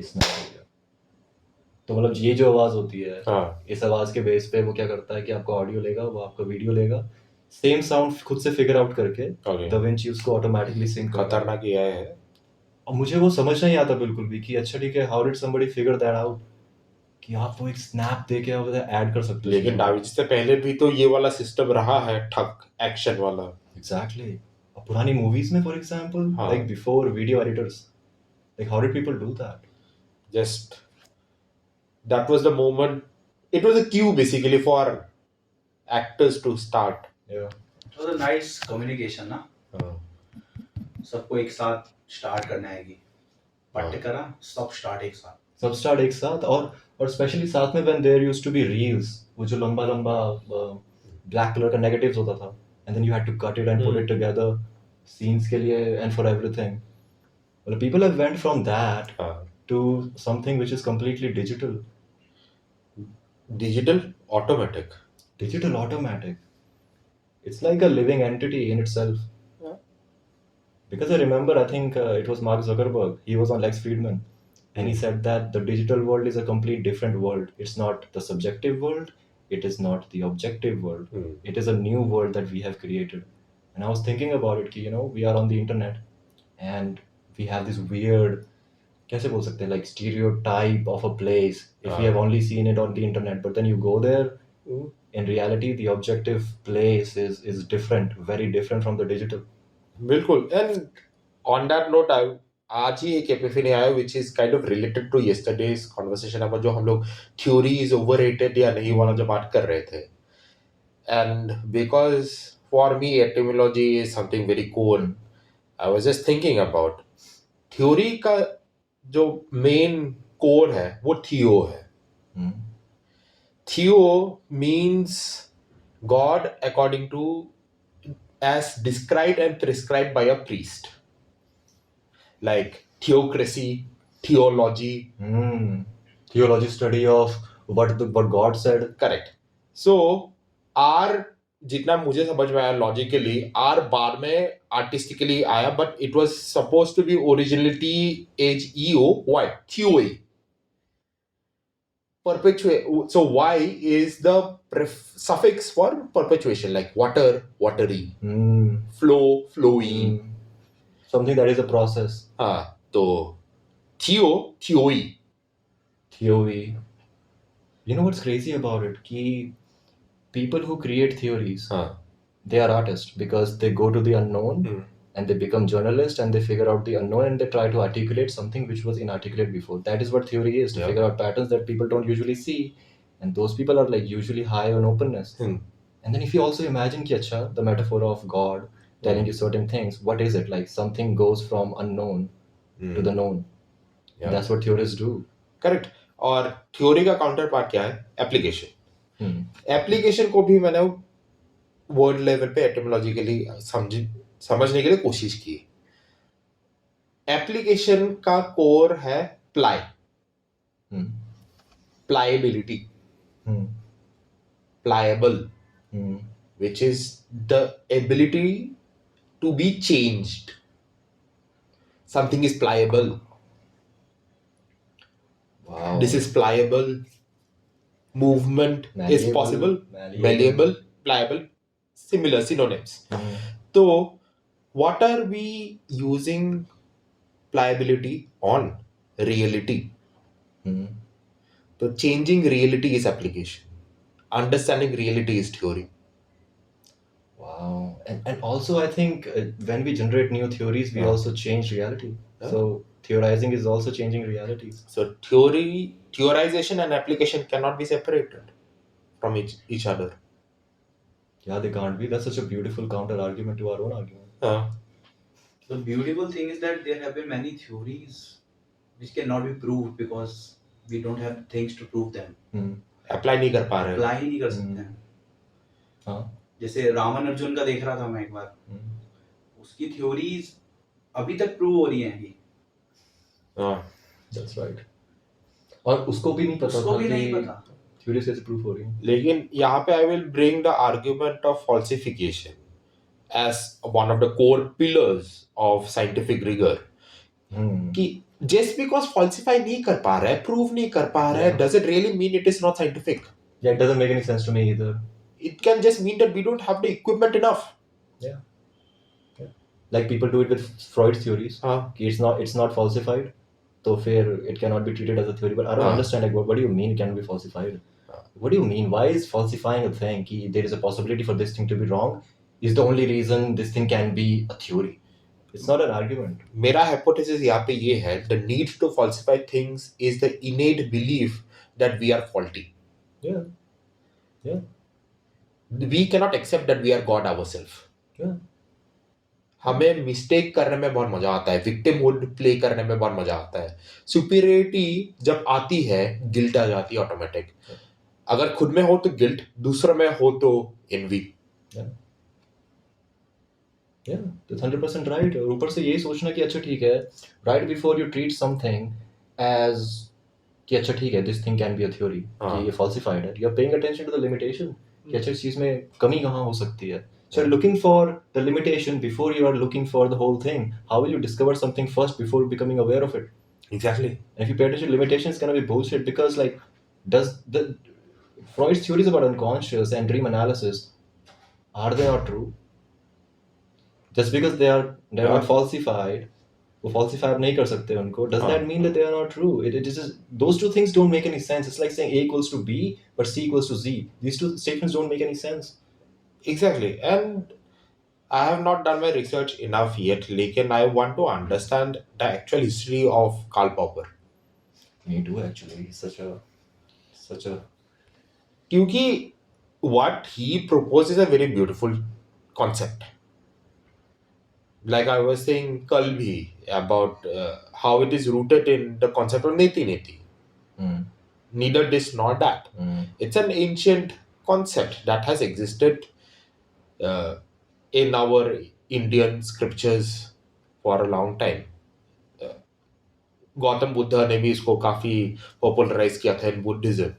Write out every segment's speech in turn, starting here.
Snap हो गया। तो मतलब ये जो आवाज होती है, हाँ इस आवाज के बेस पे वो क्या करता है कि आपका ऑडियो लेगा, वो आपका वीडियो लेगा, सेम साउंड खुद से फिगर आउट करके ओके, दा विंची उसको ऑटोमेटिकली सिंक करता है। खतरनाक ये है। और मुझे वो समझ नहीं आता बिल्कुल भी कि अच्छा ठीक है, how did somebody figure that out कि आप वो एक स्नैप दे के आप ऐड कर सकते हो। लेकिन डाविंची से पहले भी तो ये वाला सिस्टम रहा है, ठक एक्शन वाला। एग्जैक्टली। पुरानी मूवीज में फॉर एग्जांपल, हाँ। Like before video editors, like how did people do that? Just that was the moment. It was a cue basically for actors to start. या It was a nice communication ना, सबको एक साथ start करना है कि पट्ट करा सब स्टार्ट एक साथ, सब स्टार्ट एक साथ। और स्पेशली साथ में when there used to be reels, वो जो लंबा लंबा ब्लैक कलर का नेगेटिव्स होता था, and then you had to cut it and put it together scenes के लिए and for everything. well people have went from that to something which is completely digital. Digital automatic. Digital automatic, it's like a living entity in itself. Yeah. Because I remember, I think it was Mark Zuckerberg, he was on Lex Friedman, and he said that the digital world is a complete different world. It's not the subjective world, it is not the objective world. It is a new world that we have created. And I was thinking about it कि we are on the internet and we have this weird, कैसे बोल सकते हैं, like stereotype of a place if we have only seen it on the internet, but then you go there, in reality the objective place is different, very different from the digital. बिल्कुल. And on that note, आज ही एक Epiphany आया which is kind of related to yesterday's conversation about जो हम लोग theory is overrated या नहीं वाला जो बात कर रहे थे. And because for me etymology is something very core, I was just thinking about theory का जो main core है वो theo है. Theo means God according to as described and prescribed by a priest, like theocracy, theology. Theology, study of what God said. Correct. So R जितना मुझे समझ में आया logically, R बाद में artistically आया, but it was supposed to be originally HEO. Why? Theoe. Perpetuate. So Y is the suffix for perpetuation, like water, watery, flow, flowy. Something that is a process. So Theo, Theoe. Theory. You know what's crazy about it? Ki people who create theories, they are artists because they go to the unknown and they become journalists and they figure out the unknown and they try to articulate something which was inarticulate before. That is what theory is, to figure out patterns that people don't usually see. And those people are like usually high on openness. And then if you also imagine ki acha, the metaphor of God telling you certain things, what is it? Like something goes from unknown to the known. That's what theorists do. Correct. और theory का counter part क्या है? Application. Application को भी मैंने word level पे एटिमोलॉजिकली समझने के लिए कोशिश की. एप्लीकेशन का कोर है ply, प्लाइबिलिटी, pliable, which is the ability to be changed. Something is pliable. Wow. This is pliable. Movement is possible. Malleable, pliable, similar synonyms. So, what are we using pliability on? Reality. So, changing reality is application. Understanding reality is theory. Wow. And also I think when we generate new theories, we also change reality. So theorizing is also changing realities. So theorization and application cannot be separated from each other. Yeah, they can't be. That's such a beautiful counter argument to our own argument. The beautiful thing is that there have been many theories which cannot be proved because we don't have things to prove them. Apply नहीं कर पा रहे. Apply ही नहीं कर सकते हैं. जैसे रामन अर्जुन का देख रहा था मैं एक बार, उसकी थ्योरीज अभी तक प्रूव हो रही हैं. That's right. और उसको भी नहीं पता था कि थ्योरीज कैसे प्रूव हो रही हैं. लेकिन यहाँ पे I will bring the argument of falsification as one of the core pillars of scientific rigor. कि just because falsify नहीं कर पा रहा है, prove नहीं कर पा रहा है, does it really mean it is not scientific? Yeah, it doesn't make any sense to me either. It can just mean that we don't have the equipment enough. Yeah. Like people do it with Freud's theories. कि it's not falsified, तो फिर it cannot be treated as a theory. But I don't understand, like, what do you mean it can be falsified? What do you mean? Why is falsifying a thing? कि there is a possibility for this thing to be wrong is the only reason this thing can be a theory. It's not an argument. मेरा hypothesis यहाँ पे ये है, the need to falsify things is the innate belief that we are faulty. Yeah. Yeah. We cannot accept that we are God ourselves. Yeah. हमें mistake करने में बहुत मजा आता है, विक्टिमहुड प्ले करने में बहुत मजा आता है. सुपीरियरिटी जब आती है, गिल्ट आ जाती है ऑटोमेटिक. अगर खुद में हो तो गिल्ट, दूसरे में हो तो एनवी. Yeah, that's 100% right. और ऊपर से यही सोचना कि अच्छा ठीक है, right before you treat something as कि अच्छा ठीक है, this thing can be a theory, कि ये falsified है, you're paying attention to the limitation, कि अच्छा इस चीज में कमी कहाँ हो सकती है. So you're looking for the limitation before you are looking for the whole thing. How will you discover something first before becoming aware of it? Exactly. And if you pay attention to limitations, it's gonna be bullshit because like, does the Freud's theories about unconscious and dream analysis, are they not true? Just because they're not falsified, वो falsify नहीं कर सकते उनको, does that mean that they are not true? It is just, those two things don't make any sense. It's like saying A equals to B, but C equals to Z. These two statements don't make any sense. Exactly. And I have not done my research enough yet, लेकिन I want to understand the actual history of Karl Popper. Me too, actually. Such a क्योंकि what he proposes is a very beautiful concept. Like I was saying कल भी about how it is rooted in the concept of Neti-Neti. Neither this nor that. It's an ancient concept that has existed in our Indian scriptures for a long time. Gautam Buddha ने भी इसको काफी popularise किया था in Buddhism,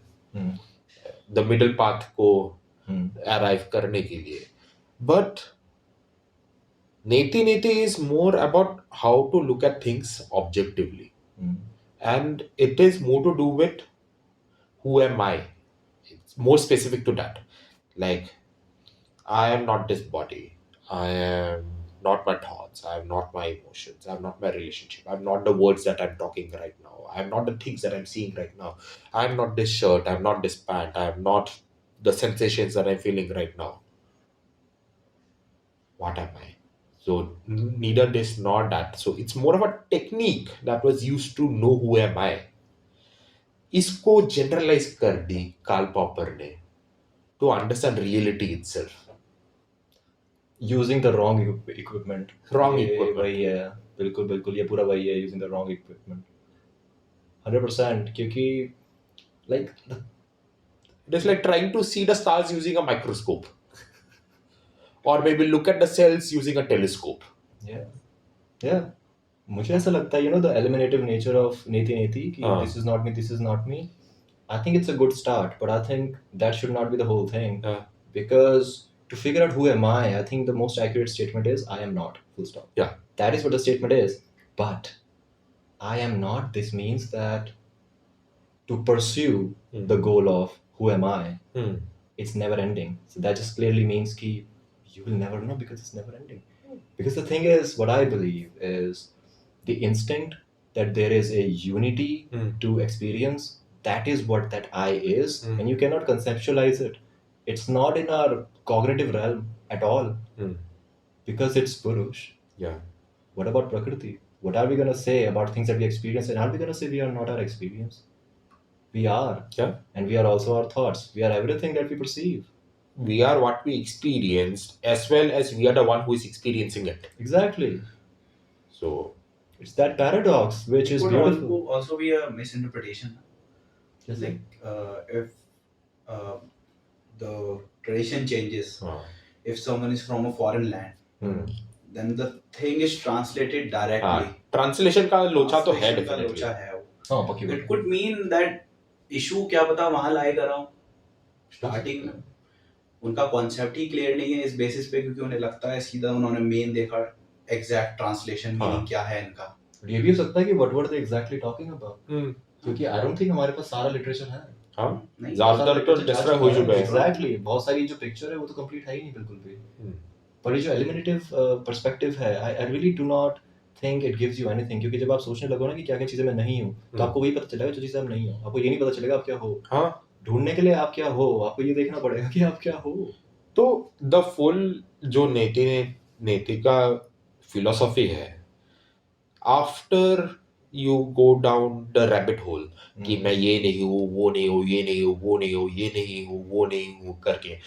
the middle path को arrive करने के लिए. But Neti-Neti is more about how to look at things objectively. And it is more to do with who am I. It's more specific to that. Like, I am not this body. I am not my thoughts. I am not my emotions. I am not my relationship. I am not the words that I'm talking right now. I am not the things that I'm seeing right now. I am not this shirt. I am not this pant. I am not the sensations that I'm feeling right now. What am I? So neither this nor that. So it's more of a technique that was used to know who am I. इसको generalize कर दी Karl popper ने to understand reality itself. Using the wrong equipment. Wrong ये equipment. वही है, बिल्कुल बिल्कुल ये पूरा वही है, using the wrong equipment. 100%. क्योंकि like it is like trying to see the stars using a microscope. Or maybe look at the cells using a telescope. Yeah. मुझे ऐसा लगता है, the eliminative nature of Neti-Neti, कि this is not me, this is not me. I think it's a good start, but I think that should not be the whole thing. Because to figure out who am I think the most accurate statement is I am not, full stop. Yeah. That is what the statement is. But I am not, this means that to pursue the goal of who am I, it's never ending. So that just clearly means कि you will never know because it's never ending. Because the thing is, what I believe is the instinct that there is a unity to experience, that is what that I is, and you cannot conceptualize it. It's not in our cognitive realm at all, because it's Purush. Yeah. What about Prakriti? What are we going to say about things that we experience, and are we going to say we are not our experience? We are. Yeah. And we are also our thoughts. We are everything that we perceive. We are what we experienced, as well as we are the one who is experiencing it. Exactly. So it's that paradox which is beautiful. Could also be a misinterpretation. Just like if the tradition changes, if someone is from a foreign land, then the thing is translated directly. Translation का लोचा तो है definitely. It could mean that issue क्या पता वहाँ लाए कर रहा हूँ. Starting में उनका कॉन्सेप्ट ही क्लियर नहीं है इस बेसिस पे, क्योंकि उन्हें लगता है सीधा उन्होंने मेन देखा एग्जैक्ट ट्रांसलेशन मीनिंग क्या है इनका, ये भी हो सकता है कि what were they exactly talking about? क्योंकि I don't think हमारे पास सारा लिटरेचर है. हाँ नहीं, ज्यादातर तो डिस्ट्रॉय हो चुका है. एग्जैक्टली, बहुत सारी जो पिक्चर है वो तो कंप्लीट है ही नहीं बिल्कुल भी. पर ये जो एलिमिनेटिव पर्सपेक्टिव है, I really do not think it gives you anything. क्योंकि जब आप सोचने लगो ना कि क्या क्या चीजें मैं नहीं हूँ, तो आपको वही पता चलेगा जो चीजें आप नहीं हो. आपको ये नहीं पता चलेगा आप क्या हो. हाँ ढूंढने के लिए आप क्या हो, आपको ये देखना पड़ेगा कि आप क्या हो. तो द फुल जो नेति का फिलोसॉफी है, after you go down the rabbit hole कि मैं ये नहीं हूँ, वो नहीं हूँ, ये नहीं हूँ, वो नहीं हूँ, ये नहीं हूँ, वो नहीं हूँ करके,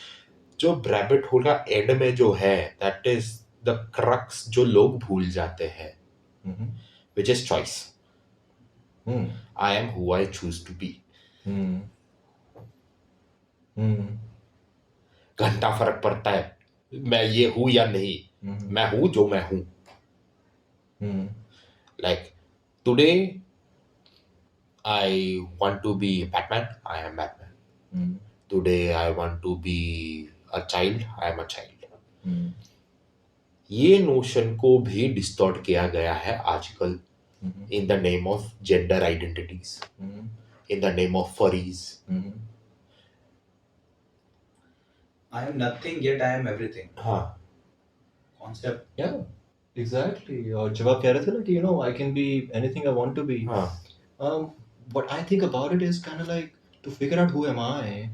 जो रैबिट होल का एंड में जो है, दैट इज द क्रक्स जो लोग भूल जाते हैं, which is choice. I am who I choose to be. घंटा फर्क पड़ता है मैं ये हूं या नहीं. मैं हूं जो मैं हूं. Like today I want to be Batman, I am Batman. Today I want to be a child, I am a child. ये नोशन को भी डिस्टॉर्ट किया गया है आजकल in the name of gender identities, in the name of furries. I am nothing yet I am everything. हाँ Concept. Yeah, exactly. और जब आप कह रहे थे ना कि I can be anything I want to be. What I think about it is kind of like, to figure out who am I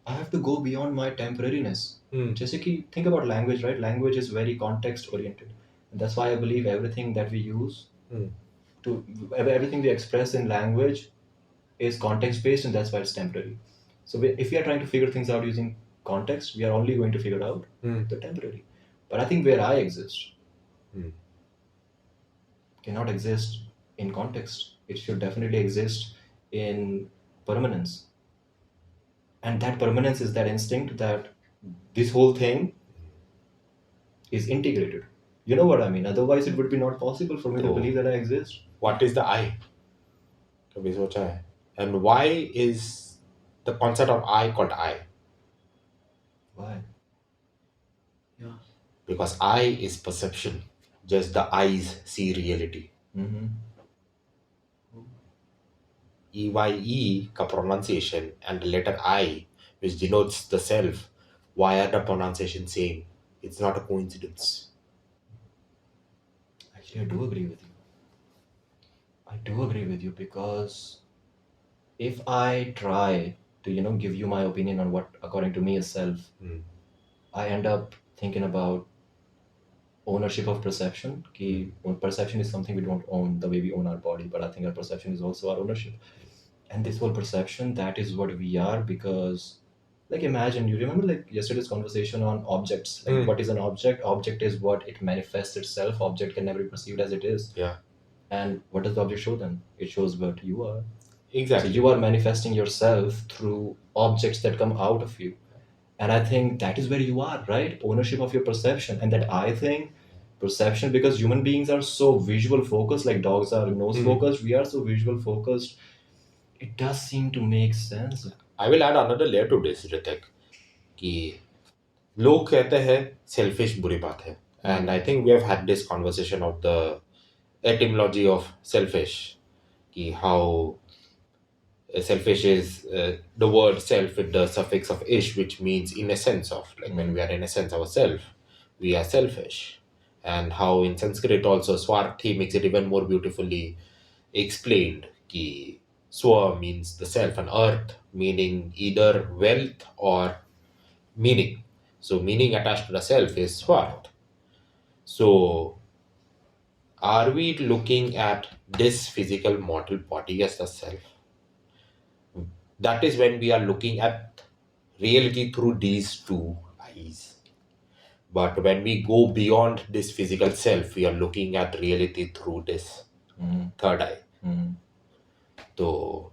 have to go beyond my temporariness. जैसे कि think about language, right? Language is very context oriented. And that's why I believe everything that we use, everything we express in language is context based, and that's why it's temporary. So if we are trying to figure things out using context, we are only going to figure out the temporary. But I think where I exist cannot exist in context. It should definitely exist in permanence. And that permanence is that instinct that this whole thing is integrated. You know what I mean? Otherwise, it would be not possible for me to believe that I exist. What is the I? कभी सोचा है? And why is the concept of I called I? Why? Yeah. Because I is perception. Just the eyes see reality. EYE का pronunciation and the letter I, which denotes the self, why are the pronunciation same? It's not a coincidence. Actually, I do agree with you. I do agree with you, because if I try to, give you my opinion on what, according to me, is self, I end up thinking about ownership of perception. Ki perception is something we don't own the way we own our body, but I think our perception is also our ownership. And this whole perception, that is what we are, because, like, imagine, you remember like yesterday's conversation on objects. Like, what is an object? Object is what it manifests itself. Object can never be perceived as it is. Yeah. And what does the object show then? It shows what you are. Exactly. So you are manifesting yourself through objects that come out of you. And I think that is where you are, right? Ownership of your perception. And that, I think, perception, because human beings are so visual focused, like dogs are nose focused, we are so visual focused. It does seem to make sense. I will add another layer to this, Hritik, कि लोग कहते हैं selfish बुरी बात है. And I think we have had this conversation of the etymology of selfish, कि how selfish is the word self with the suffix of ish, which means in essence of, like when we are in essence ourself, we are selfish. And how in Sanskrit also Swarth makes it even more beautifully explained, कि Swa means the self and earth meaning either wealth or meaning. So meaning attached to the self is Swarth. So are we looking at this physical mortal body as the self? That is when we are looking at reality through these two eyes. But when we go beyond this physical self, we are looking at reality through this third eye. So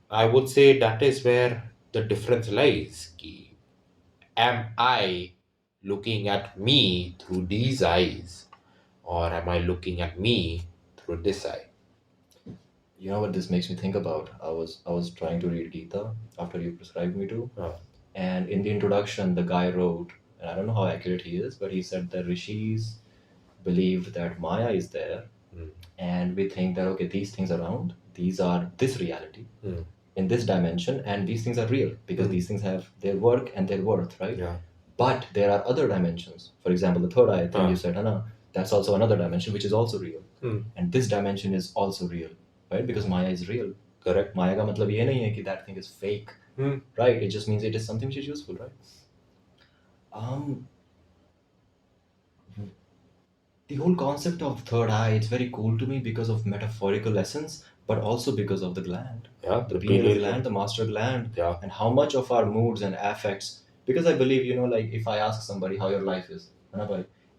I would say that is where the difference lies. Ki, am I looking at me through these eyes, or am I looking at me through this eye? You know what this makes me think about? I was trying to read Gita after you prescribed me to. And in the introduction, the guy wrote, and I don't know how accurate he is, but he said that rishis believe that Maya is there, and we think that okay, these things around, these are this reality in this dimension, and these things are real because these things have their work and their worth, right? Yeah. But there are other dimensions. For example, the third eye thing you said, Hana, that's also another dimension which is also real. And this dimension is also real, right? Because Maya is real. Correct. Maya का मतलब ये नहीं है कि that thing is fake, right? It just means it is something which is useful, right? The whole concept of third eye, it's very cool to me because of metaphorical lessons, but also because of the gland. Yeah, The pineal gland, the master gland, and how much of our moods and affects. Because I believe, like if I ask somebody how your life is,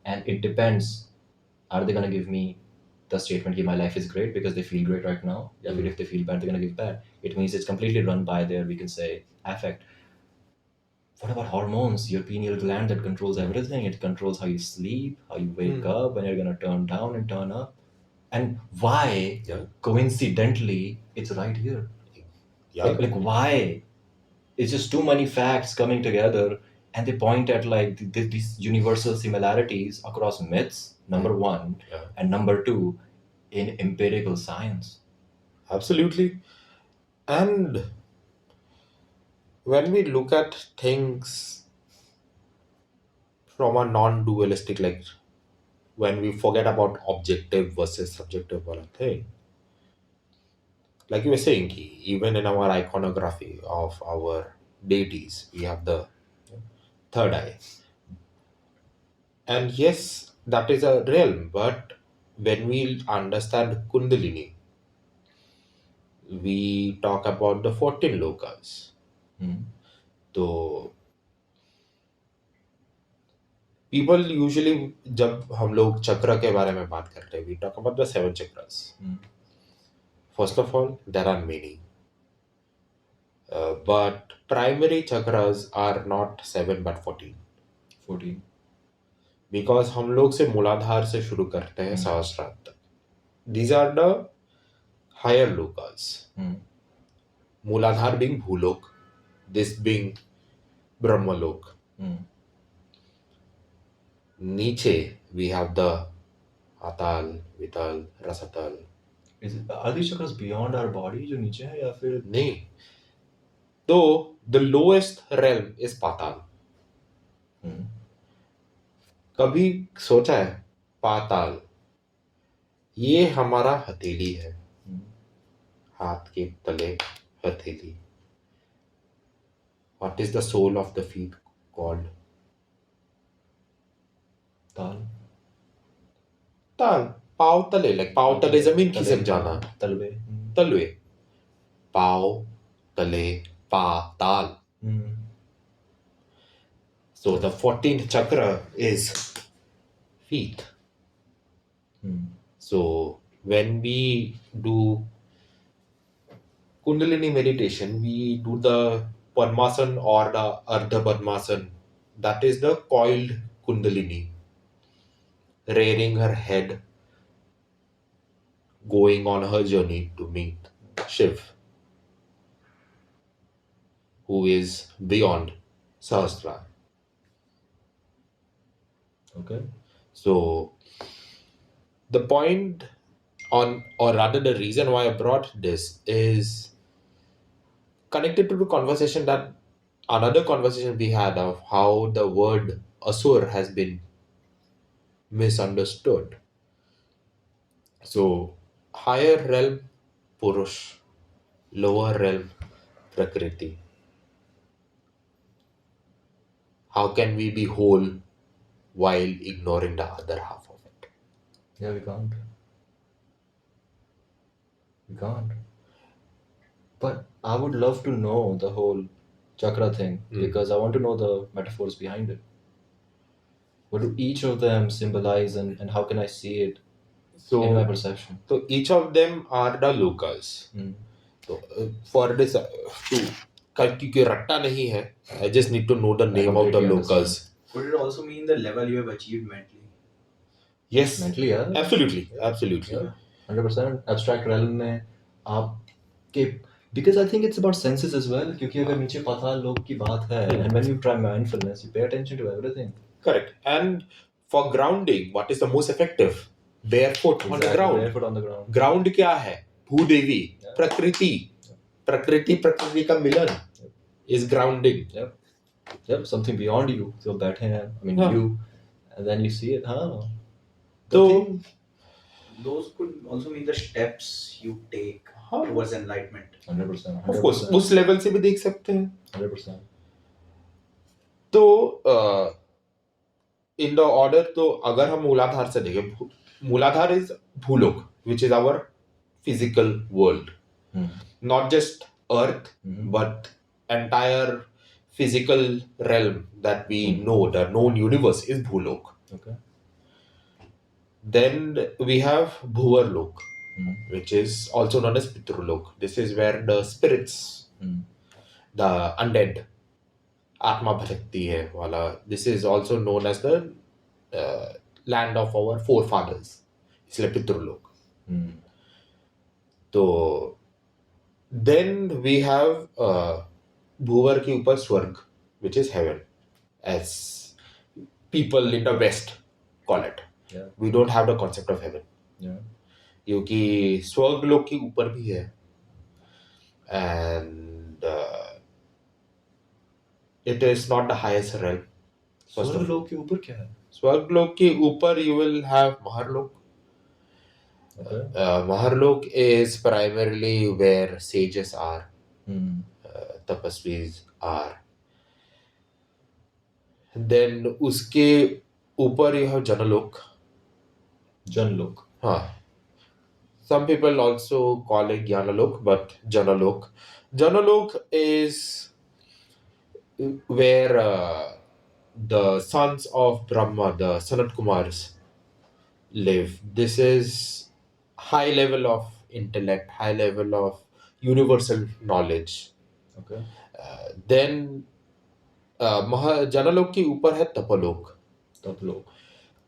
and it depends, are they going to give me the statement that my life is great because they feel great right now? Yeah, if they feel bad, they're going to give bad. It means it's completely run by their, we can say, affect. What about hormones? Your pineal gland that controls everything. It controls how you sleep, how you wake up, when you're going to turn down and turn up. And why, coincidentally, it's right here. Yeah. Like why? It's just too many facts coming together, and they point at like these universal similarities across myths, number one, and number two, in empirical science. Absolutely. And when we look at things from a non-dualistic, like when we forget about objective versus subjective wala thing, like you were saying, ki, even in our iconography of our deities, we have the third eye. And yes, that is a realm, but when we understand Kundalini, we talk about the 14 Locas. So people usually, जब हम लोग चक्र के बारे में बात करते हैं, we talk about the 7 chakras. First of all, there are many. But primary chakras are not 7 but 14. 14. Because हम लोग से मूलाधार से शुरू करते हैं सहस्रार तक. These are the higher lokas. Muladhar being Bhulok, this being Brahmalok. Niche, we have the Atal, Vital, Rasatal. Are these chakras beyond our body जो नीचे है या फिर नहीं. Though the lowest realm is Patal. कभी सोचा है पाताल ये हमारा हथेली है, हाथ के तले हथेली. What is the sole of the feet called? ताल. ताल. पाव तले, like पाव तले जमीन खिसक जाना. तलवे. तलवे. पाव तले पाताल. So the 14th chakra is feet. So when we do Kundalini meditation, we do the Padmasana or the Ardha Padmasana. That is the coiled Kundalini. Rearing her head, going on her journey to meet Shiv, who is beyond Sahasrara. Okay. So the point on, or rather the reason why I brought this is connected to the conversation that another conversation we had of how the word Asur has been misunderstood. So higher realm Purush, lower realm Prakriti. How can we be whole while ignoring the other half of it? Yeah, we can't. We can't. But I would love to know the whole chakra thing because I want to know the metaphors behind it. What do each of them symbolize and how can I see it in my perception? So each of them are the Locas. So for this, क्योंकि रट्टा नहीं है, I just need to know the name of the Locas. Could it also mean the level you have achieved mentally? Yes. Mentally, yeah. Absolutely. Yeah, 100%. Abstract realm में आपके, because I think it's about senses as well. क्योंकि अगर नीचे पाताल लोक की बात है, and when you try mindfulness, you pay attention to everything. Correct. And For grounding, what is the most effective? Barefoot on the Exactly, ground. barefoot on the ground. Ground क्या है? Bhudevi, Yeah. प्रकृति, प्रकृति का मिलन is grounding. Yep, something beyond you. So बैठे हैं, I mean Yeah. you, and then you see it. So those could also mean the steps you take towards enlightenment. 100%. of course उस level से भी देख सकते हैं. 100%. तो in the order, तो अगर हम मूलाधार से देखें, मूलाधार is भूलोक, which is our physical world. Not just earth, but entire physical realm that we know, the known universe is Bhulok. Okay. Then we have Bhuvarlok, which is also known as Pitrulok. This is where the spirits, the undead, Atma Bhakti hai wala. This is also known as the land of our forefathers. इसलिए Pitrulok. तो then we have भूवर के ऊपर स्वर्ग, which is heaven, as people in the West call it. Yeah. We don't have the concept of heaven. Yeah. क्योंकि स्वर्ग लोक के ऊपर भी है, and it is not the highest realm. स्वर्ग लोक के ऊपर क्या है? स्वर्ग लोक के ऊपर you will have Maharlok. Okay. Maharlok is primarily where sages are, tapasvis are. Then उसके ऊपर you have Janalok. Janlok. हाँ. Some people also call it Jnanalok, but Janalok. Janalok is where the sons of Brahma, the Sanat Kumars, live. This is high level of intellect, high level of universal knowledge. Okay. Then Janalok के ऊपर है Tapalok. Taplok.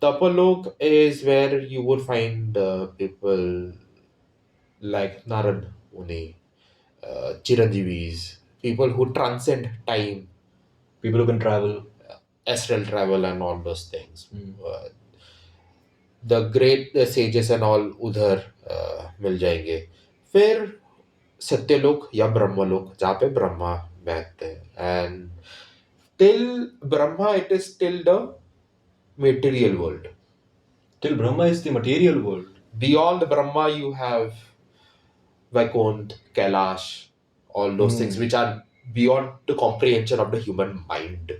Tapalok is where you would find people like Narad Muni, Chiranjeevis, people who transcend time, People who can travel. astral travel and all those things. The great sages and all उधर मिल जाएंगे. फिर सत्यलोक या ब्रह्मलोक जहाँ पे ब्रह्मा बैठते हैं. And till Brahma it is still the material world. Till Brahma is the material world. Beyond Brahma you have Vaikunt, Kailash, all those things which are beyond the comprehension of the human mind.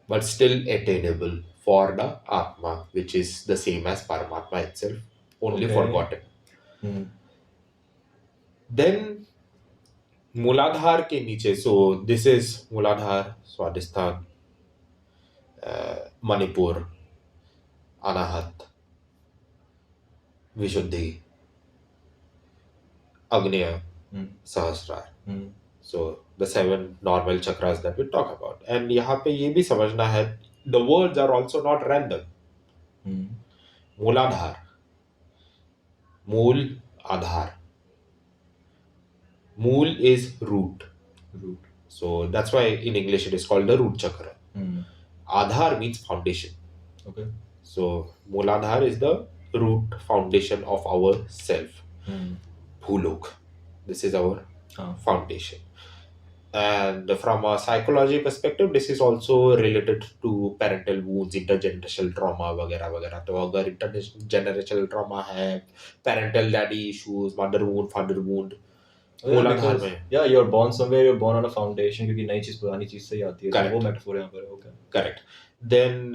But still attainable for the Atma, which is the same as Paramatma itself, only forgotten. Then Muladhar ke niche, so this is Muladhar, Swadistan, Manipur, Anahhat, Vishuddhi, Agna, Sahasrar. So the 7 normal chakras that we talk about. And यहाँ पे ये भी समझना है, the words are also not random. Muladhar, Mool, Adhar. Mool is root. So that's why in English it is called the root chakra. Adhar means foundation. Okay. So Muladhar is the root foundation of our self. Bhulok. This is our foundation. And from a psychology perspective, this is also related to parental wounds, intergenerational trauma, वगैरह वगैरह. तो अगर intergenerational trauma है, parental daddy issues, mother wound, father wound, मूलाधार में. Yeah, you're born somewhere, you're born on a foundation क्योंकि नई चीज पुरानी चीज से ही आती है. वो metaphor यहाँ पर है. Okay. Correct. Then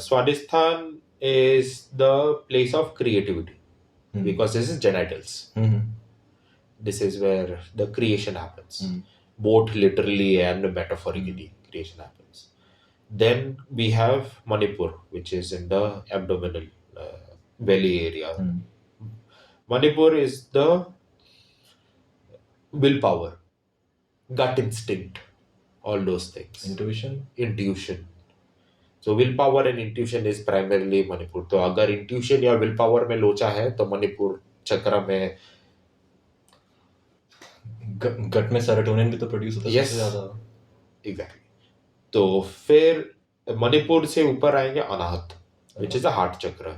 Swadistan is the place of creativity because this is genitals. This is where the creation happens. Both literally and metaphorically, creation happens. Then we have Manipur, which is in the abdominal belly area. Manipur is the willpower, gut instinct, all those things. Intuition. So willpower and intuition is primarily Manipur. तो अगर intuition या willpower में लोचा है तो मणिपुर चक्र में गट में सेरोटोनिन भी तो प्रोड्यूस होता है सबसे ज्यादा. एग्जैक्टली. तो फिर मणिपुर से ऊपर आएंगे अनाहत, which is a heart chakra.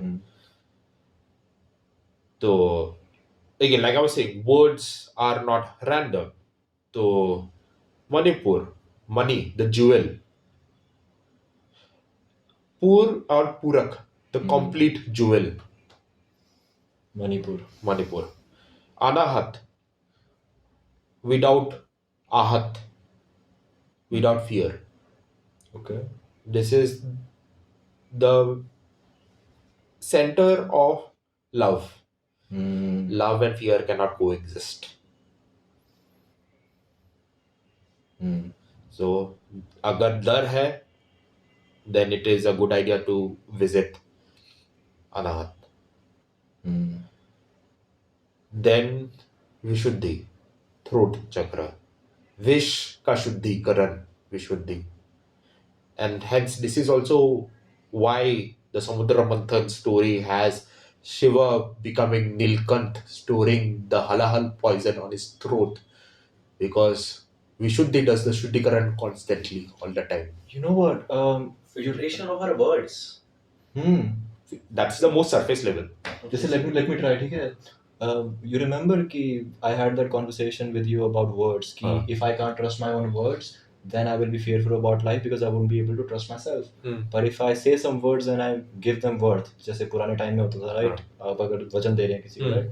So again, like I was saying, words are not random. So Manipur, money, the jewel. Pur or Purak, the complete jewel. Manipur. Anahat, without ahat, without fear. Okay. This is the center of love. Love and fear cannot coexist. So, agar dar hai, then it is a good idea to visit Anahhat. Then Vishuddhi, throat chakra. Vish ka shuddhi karan, Vishuddhi. And hence this is also why the Samudra Manthan story has Shiva becoming Nilkant, storing the halahal poison on his throat, because Vishuddhi does the Shuddhikaran constantly, all the time. You know what? Filtration of our words. That's the most surface level. Just let me try it again. You remember कि I had that conversation with you about words. कि if I can't trust my own words, then I will be fearful about life because I won't be able to trust myself. But if I say some words and I give them worth, जैसे पुराने time में होता था, right? आप अगर वचन दे रहे हैं किसी को, right?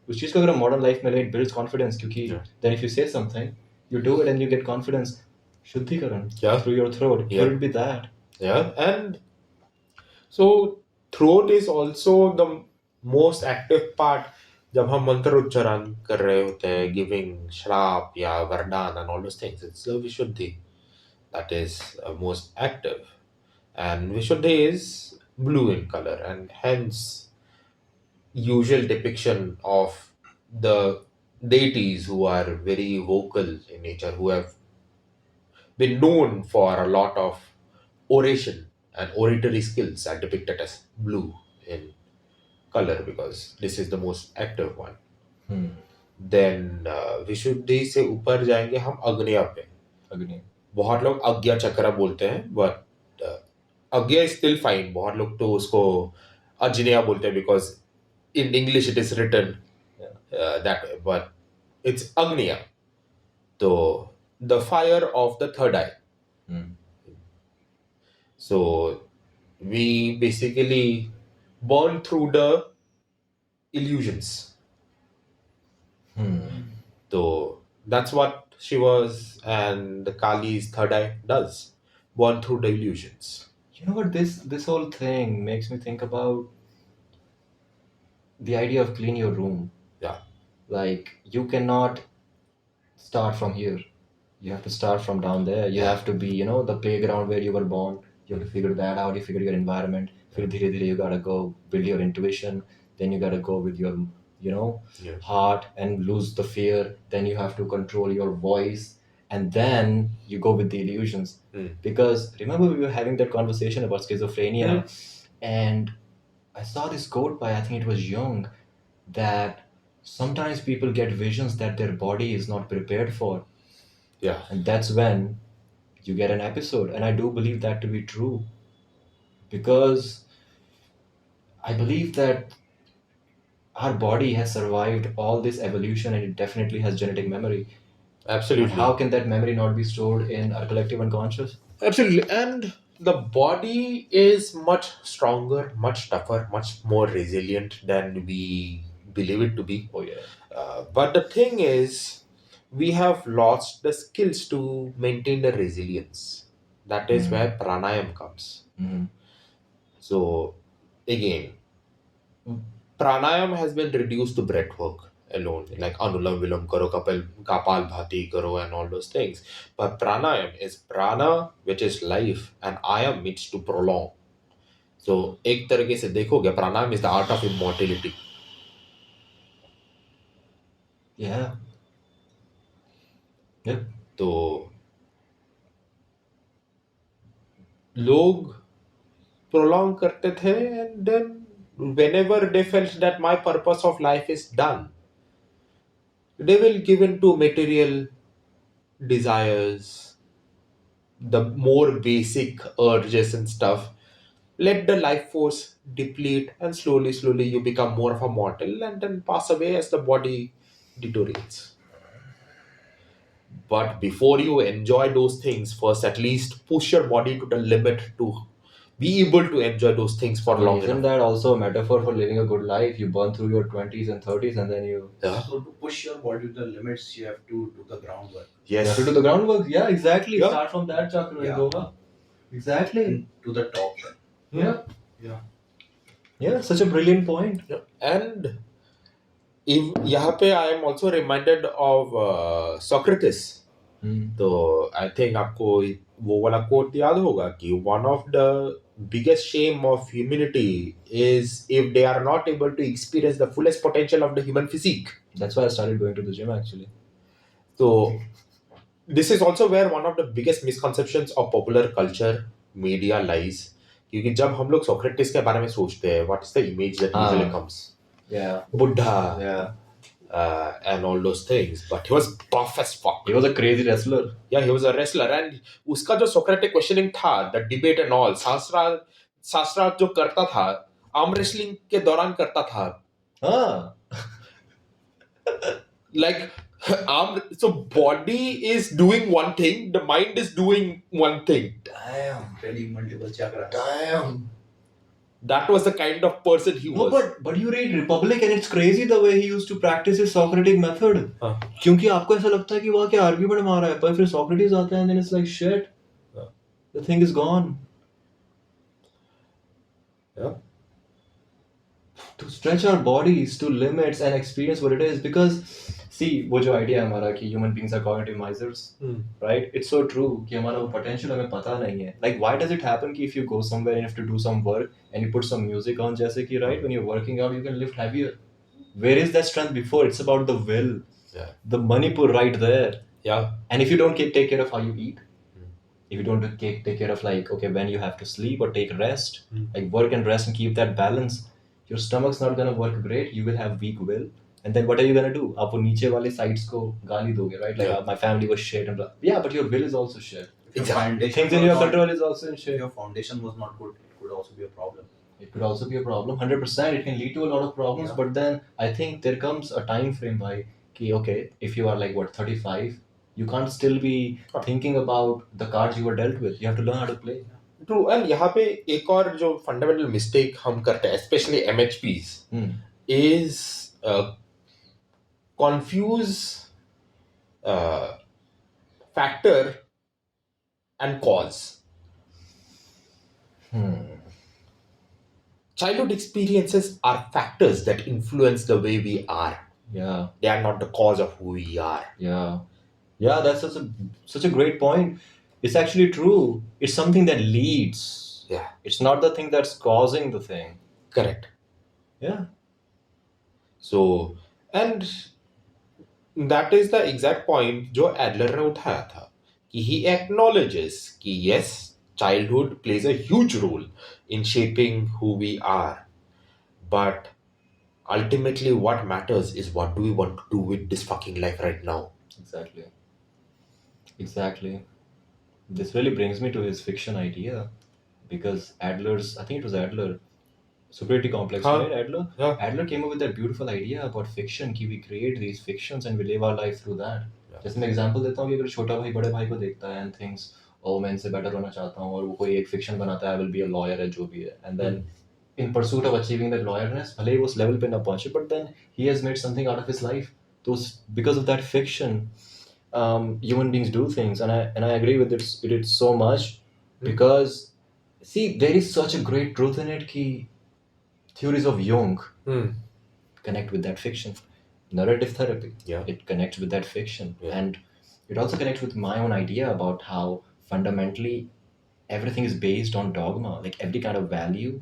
उस चीज को अगर मॉडर्न लाइफ में ले, it builds confidence, क्योंकि then if you say something, you do it and you get confidence. शुद्धिकरण through your throat. Could it be that? Yeah, and so throat is also the most active part. जब हम मंत्र उच्चारण कर रहे होते हैं, giving श्राप या वरदान and all those things, it's the Vishuddhi that is most active. And Vishuddhi is blue in color, and hence usual depiction of the deities who are very vocal in nature, who have been known for a lot of oration and oratory skills, are depicted as blue in color because this is the most active one. Then विशुद्धि से ऊपर जाएंगे हम अग्निया पे. बहुत लोग अज्ञा चक्र बोलते हैं, but अज्ञा is still fine. बहुत लोग तो उसको अज्ञेया बोलते हैं because in English it is written that way, but it's Agnya. So the fire of the third eye. So we basically burn through the illusions. So that's what Shiva's and the Kali's third eye does. Burn through the illusions. You know what? This whole thing makes me think about the idea of clean your room. Yeah. Like, you cannot start from here. You have to start from down there. You have to be, the playground where you were born. You have to figure that out. You figure your environment. Then dhire dhire you gotta go build your intuition. Then you gotta go with your, heart and lose the fear. Then you have to control your voice. And then you go with the illusions. Because remember, we were having that conversation about schizophrenia. And I saw this quote by, I think it was Jung, that sometimes people get visions that their body is not prepared for. Yeah. And that's when you get an episode. And I do believe that to be true. Because I believe that our body has survived all this evolution and it definitely has genetic memory. Absolutely. But how can that memory not be stored in our collective unconscious? Absolutely. And the body is much stronger, much tougher, much more resilient than we believe it to be. Oh, yeah. But the thing is, we have lost the skills to maintain the resilience. That is where pranayam comes. So, again, pranayam has been reduced to breath work alone, like anulam vilam karo, kapal bhati karo, and all those things. But pranayam is prana, which is life, and ayam means to prolong. So, एक तरीके से देखोगे, pranayam is the art of immortality. Yeah. Yep. तो लोग prolong करते थे, and then whenever they felt that my purpose of life is done, they will give in to material desires, the more basic urges and stuff. Let the life force deplete, and slowly you become more of a mortal and then pass away as the body deteriorates. But before you enjoy those things, first at least push your body to the limit to be able to enjoy those things for long Isn't enough. that also a metaphor for living a good life? You burn through your 20s and 30s and then you... Yeah. So to push your body to the limits, you have to do the groundwork. You Yes. have to do the groundwork. Yeah, exactly. Yeah. Start from that chakra Yeah. and go up. Exactly. And to the top. Yeah. Yeah. Yeah, such a brilliant point. Yeah. And यहाँ पे I am also reminded of Socrates. तो I think आपको वो वाला coat याद होगा कि one of the biggest shame of humanity is if they are not able to experience the fullest potential of the human physique. That's why I started going to the gym actually. So this is also where one of the biggest misconceptions of popular culture media lies. क्योंकि जब हम लोग Socrates के बारे में सोचते हैं, what is the image that usually comes? Yeah. Buddha. Yeah. And all those things, but he was buff as fuck. He was a crazy wrestler. Yeah, he was a wrestler, and उसका जो Socratic questioning था, the debate and all, शास्त्रार्थ जो करता था, arm wrestling के दौरान करता था. Like so body is doing one thing, the mind is doing one thing. Damn. Telling multiple chakras. Damn. That was the kind of person he was. But you read Republic and it's crazy the way he used to practice his Socratic method. क्योंकि आपको ऐसा लगता है कि वहाँ क्या argument मार रहा है, पर फिर Socrates आता है and then it's like shit. The thing is gone. Yeah. To stretch our bodies to limits and experience what it is, because see वो जो idea है हमारा कि human beings are cognitive misers, right? It's so true कि हमारा वो potential हमें पता नहीं है. Like why does it happen कि if you go somewhere and you have to do some work and you put some music on, जैसे कि right when you're working out you can lift heavier. Where is that strength before? It's about the will. Yeah. The Manipur right there. Yeah. And if you don't take care of how you eat, if you don't take care of like okay when you have to sleep or take rest, like work and rest and keep that balance, your stomach's not gonna work great. You will have weak will, and then what are you gonna do? आप वो नीचे वाले sides को गाली दोगे, right? Like my family was shit and blah. Yeah, but your will is also shit. Things in your control is also in shit. If your foundation was not good, it could also be a problem. It could also be a problem. 100%. It can lead to a lot of problems. But then I think there comes a time frame by कि okay, if you are like what 35. You can't still be thinking about the cards you were dealt with. You have to learn how to play. True. And यहाँ पे एक और जो fundamental mistake हम करते हैं, especially MHPs, is confuse factor and cause. Childhood experiences are factors that influence the way we are. Yeah. They are not the cause of who we are. Yeah. Yeah, that's such a great point. It's actually true. It's something that leads. Yeah. It's not the thing that's causing the thing. Correct. Yeah. So, and that is the exact point जो Adler ने उठाया था कि he acknowledges कि yes, childhood plays a huge role in shaping who we are, but ultimately what matters is what do we want to do with this fucking life right now. Exactly. This really brings me to his fiction idea, because Adler's, I think it was Adler, Superiority Complex, right? Adler? Yeah. Adler came up with that beautiful idea about fiction, कि we create these fictions and we live our life through that. जैसे मैं example देता हूँ कि अगर छोटा भाई बड़े भाई को देखता है and thinks, oh मैं इनसे better होना चाहता हूँ, और वो कोई एक fiction बनाता है, I will be a lawyer है जो भी है, and then in pursuit of achieving that lawyerness, भले ही वो उस level पे ना पहुँचे, but then he has made something out of his life. Because of that fiction, human beings do things, and I agree with it so much, because see there is such a great truth in it कि theories of Jung connect with that fiction. Narrative therapy, it connects with that fiction, and it also connects with my own idea about how fundamentally everything is based on dogma. Like every kind of value,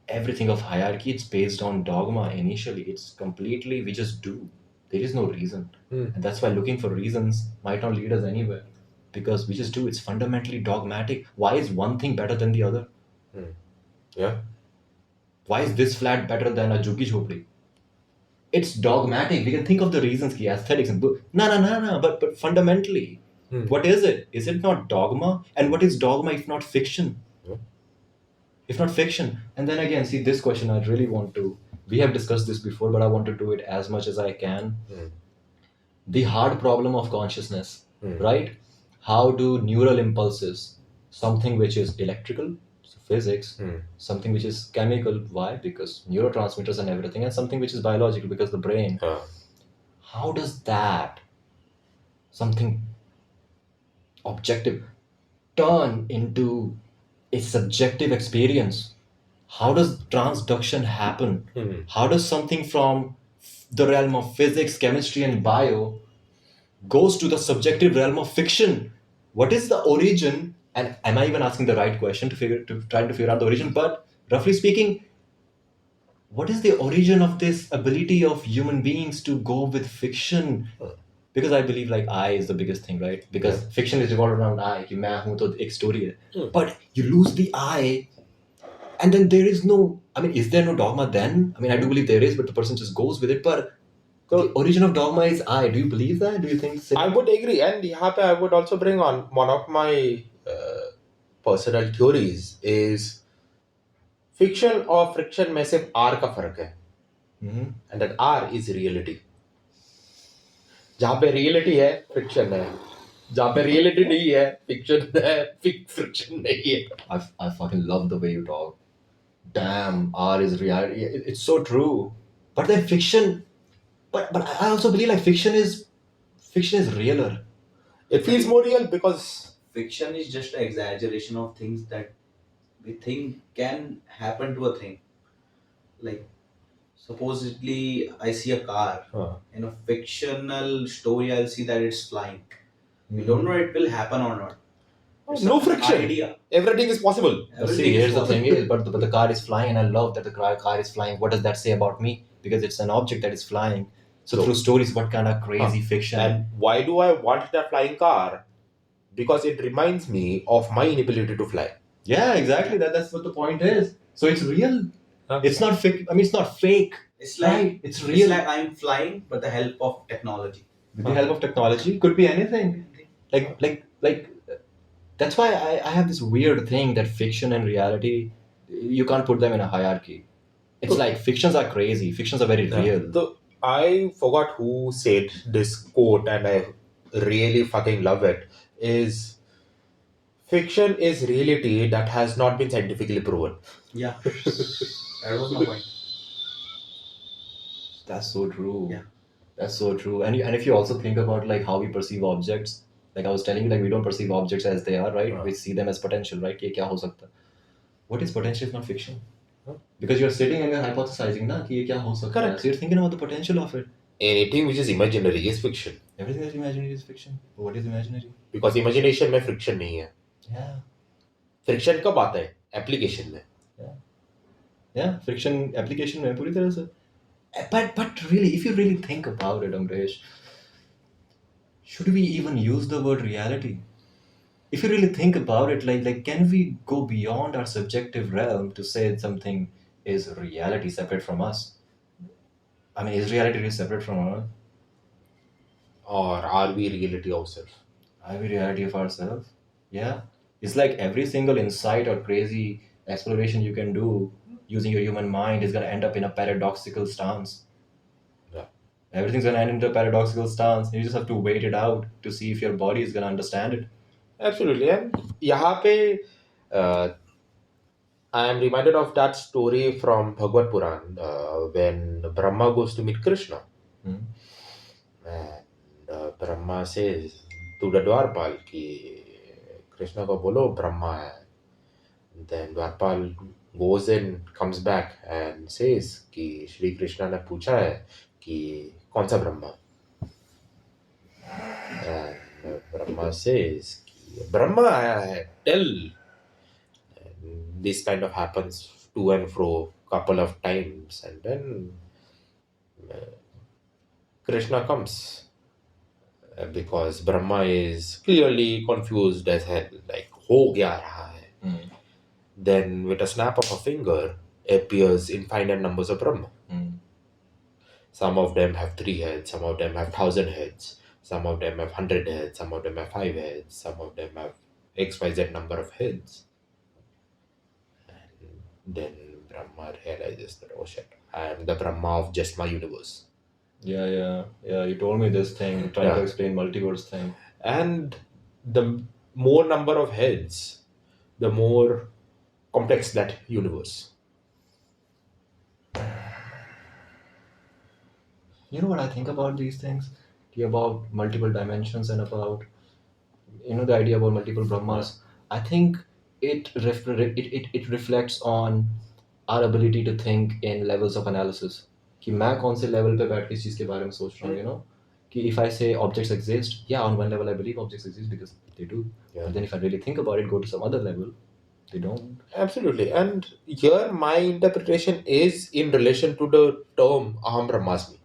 everything of hierarchy, it's based on dogma initially. It's completely, we just do. There is no reason. And that's why looking for reasons might not lead us anywhere, because we just do. It's fundamentally dogmatic. Why is one thing better than the other? Yeah. Why is this flat better than a Jhuggi Jhopdi? It's dogmatic. We can think of the reasons, ki aesthetics and no. But fundamentally, What is it? Is it not dogma? And what is dogma if not fiction? If not fiction? And then again, see, this question I really want to, we have discussed this before, but I want to do it as much as I can. The hard problem of consciousness, right? How do neural impulses, something which is electrical, so physics, something which is chemical, why? Because neurotransmitters and everything, and something which is biological, because the brain, how does that, something objective, turn into a subjective experience? How does transduction happen? How does something from the realm of physics, chemistry, and bio goes to the subjective realm of fiction? What is the origin? And am I even asking the right question to try to figure out the origin? But roughly speaking, what is the origin of this ability of human beings to go with fiction? Because I believe like I is the biggest thing, right? Because fiction is revolved around I. कि मैं हूँ तो एक story है. But you lose the I, and then there is no. I mean, is there no dogma then? I mean, I do believe there is, but the person just goes with it. But the origin of dogma is I. Do you believe that? Do you think? I would agree, and यहाँ पे I would also bring on one of my personal theories is fiction और friction में सिर्फ R का फर्क है, and that R is reality. जहाँ पे reality है fiction है, जहाँ पे reality नहीं है fiction है, friction नहीं है. I fucking love the way you talk. Damn, R is reality. It's so true. But then fiction, but I also believe like fiction is realer. It feels more real because fiction is just an exaggeration of things that we think can happen to a thing. Like, supposedly, I see a car. In a fictional story, I'll see that it's flying. We don't know it will happen or not. It's no an friction. idea. Everything is possible. See, here's the thing is, but the car is flying, and I love that the car is flying. What does that say about me? Because it's an object that is flying. So through stories, what kind of crazy fiction? And why do I want that flying car? Because it reminds me of my inability to fly. Yeah, exactly. That's what the point is. So it's real. It's not fake. I mean, it's not fake. It's like right. It's real. It's like I'm flying, but the help of technology. With the help of technology, could be anything. Like. That's why I have this weird thing that fiction and reality, you can't put them in a hierarchy. It's like fictions are crazy. Fictions are very real. I forgot who said this quote, and I really fucking love it. Is fiction is reality that has not been scientifically proven. Yeah, that was my point. That's so true. Yeah, that's so true. And if you also think about like how we perceive objects, like I was telling you, like we don't perceive objects as they are, right? We see them as potential, right? कि क्या हो सकता? What is potential if not fiction? Because you're sitting and you're hypothesizing, na, कि ये क्या हो सकता है? So you're thinking about the potential of it. Anything which is imaginary is fiction. Everything that's imaginary is fiction. But what is imaginary? Because imagination में friction नहीं है. Yeah. Friction कब आता है? Application में. Yeah, friction application में पूरी तरह से. But really, if you really think about it, Amaresh, should we even use the word reality? If you really think about it, like can we go beyond our subjective realm to say something is reality separate from us? I mean, is reality really separate from us? Or are we reality ourselves? Are we reality of ourselves? Yeah. It's like every single insight or crazy exploration you can do using your human mind is going to end up in a paradoxical stance. Yeah. Everything's going to end into a paradoxical stance. You just have to wait it out to see if your body is going to understand it. Absolutely. And यहाँ पे I am reminded of that story from Bhagavad Puran when Brahma goes to meet Krishna. And Brahma says to the Dwarpal कि Krishna को बोलो Brahma है. Then Dwarpal goes in, comes back and says कि Shri Krishna ने पूछा है कि कौन सा Brahma? And Brahma says Brahma आया है, tell. And this kind of happens to and fro couple of times, and then Krishna comes because Brahma is clearly confused as hell, like हो क्या रहा है. Then with a snap of a finger appears infinite numbers of Brahma. Some of them have 3 heads, some of them have 1,000 heads, Some of them have 100 heads, some of them have 5 heads, some of them have XYZ number of heads. And then Brahma realizes that, oh shit, I am the Brahma of just my universe. Yeah. You told me this thing, trying to explain multiverse thing. And the more number of heads, the more complex that universe. You know what I think about these things? About multiple dimensions and about the idea about multiple Brahmas. I think it reflects on our ability to think in levels of analysis. कि मैं कौन से level पे बैठ के इस चीज़ के बारे में सोच रहा हूँ, कि if I say objects exist, yeah, on one level I believe objects exist because they do. Yeah. But then if I really think about it, go to some other level, they don't. Absolutely. And here my interpretation is in relation to the term Aham Brahmasmi.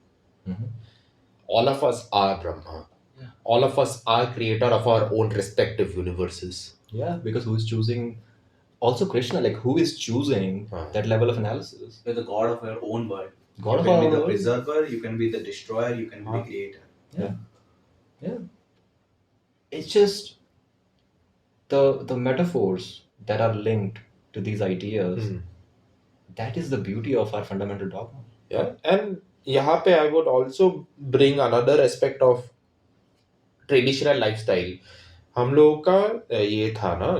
Mhm. All of us are Brahma. Yeah. All of us are creator of our own respective universes. Yeah, because who is choosing? Also, Krishna, like who is choosing that level of analysis? You're the god of your own world. God You of can our be the world. preserver, you can be the destroyer, you can be the creator. Yeah. It's just the metaphors that are linked to these ideas. That is the beauty of our fundamental dogma. Yeah. And यहाँ पे I would also bring another aspect of traditional lifestyle. हम लोगों का ये था ना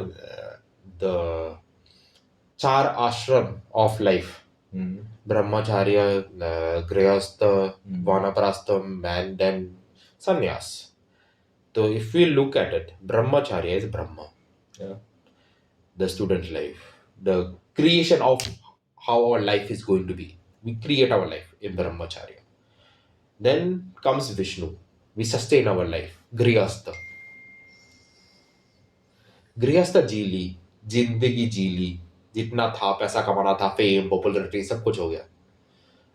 the 4 आश्रम of life. Brahmacharya, Grihastha, Vanaprastham, and then Sannyas. So if we look at it, Brahmacharya is Brahma. Yeah. The student life, the creation of how our life is going to be. We create our life in Brahmacharya. Then comes Vishnu. We sustain our life. Grihastha. गृहस्थ जी ली, जिंदगी जी ली, जितना था पैसा कमाना था, fame popularity सब कुछ हो गया.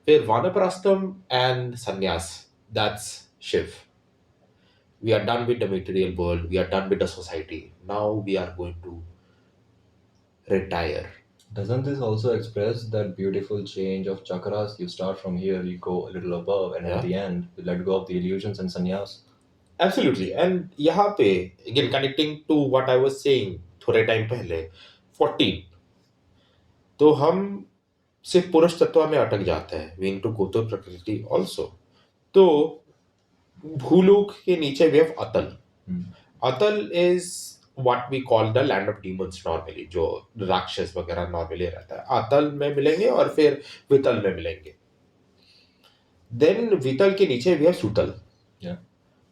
फिर वानप्रस्थम एंड संन्यास, that's Shiva. We are done with the material world, we are done with the society, now we are going to retire. Doesn't this also express that beautiful change of chakras? You start from here, you go a little above, and at the end, you let go of the illusions and sannyas. Absolutely. And यहाँ पे again connecting to what I was saying थोड़े time पहले 14, तो हम सिर्फ पुरुष तत्व में अटक जाते हैं. We need to go to प्रकृति also. तो भूलोक के नीचे we have अतल. अतल is what we call the land of demons normally, जो राक्षस वगैरह नॉर्मली रहता है. अतल में मिलेंगे और फिर वितल में मिलेंगे. Then वितल के नीचे we have सुतल. Yeah.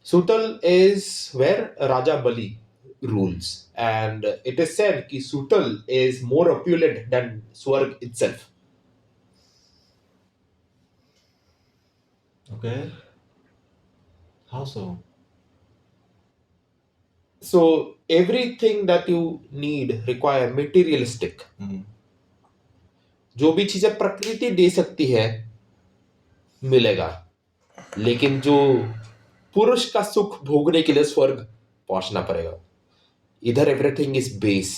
Sutal is where Raja Bali rules, and it is said that Sutal is more opulent than Swarg itself. Okay. How so? So everything that you need require materialistic. जो भी चीजें प्रकृति दे सकती है मिलेगा, लेकिन जो पुरुष का सुख भोगने के लिए स्वर्ग पहुंचना पड़ेगा. इधर एवरीथिंग इज बेस.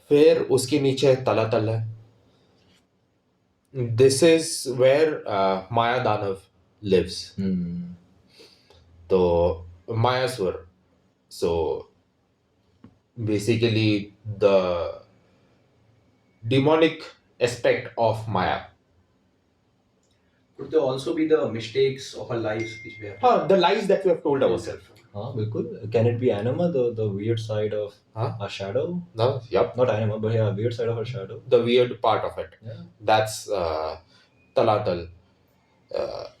फिर उसके नीचे तलातल है. दिस इज वेयर माया दानव लिव्स. तो Mayasur, so basically the demonic aspect of Maya. Could there also be the mistakes of our lives which we have? The lies that we have told ourselves. बिल्कुल. Can it be anima, the weird side of our shadow? No, yep. Not anima, but yeah, weird side of our shadow. The weird part of it. Yeah. That's Talatal.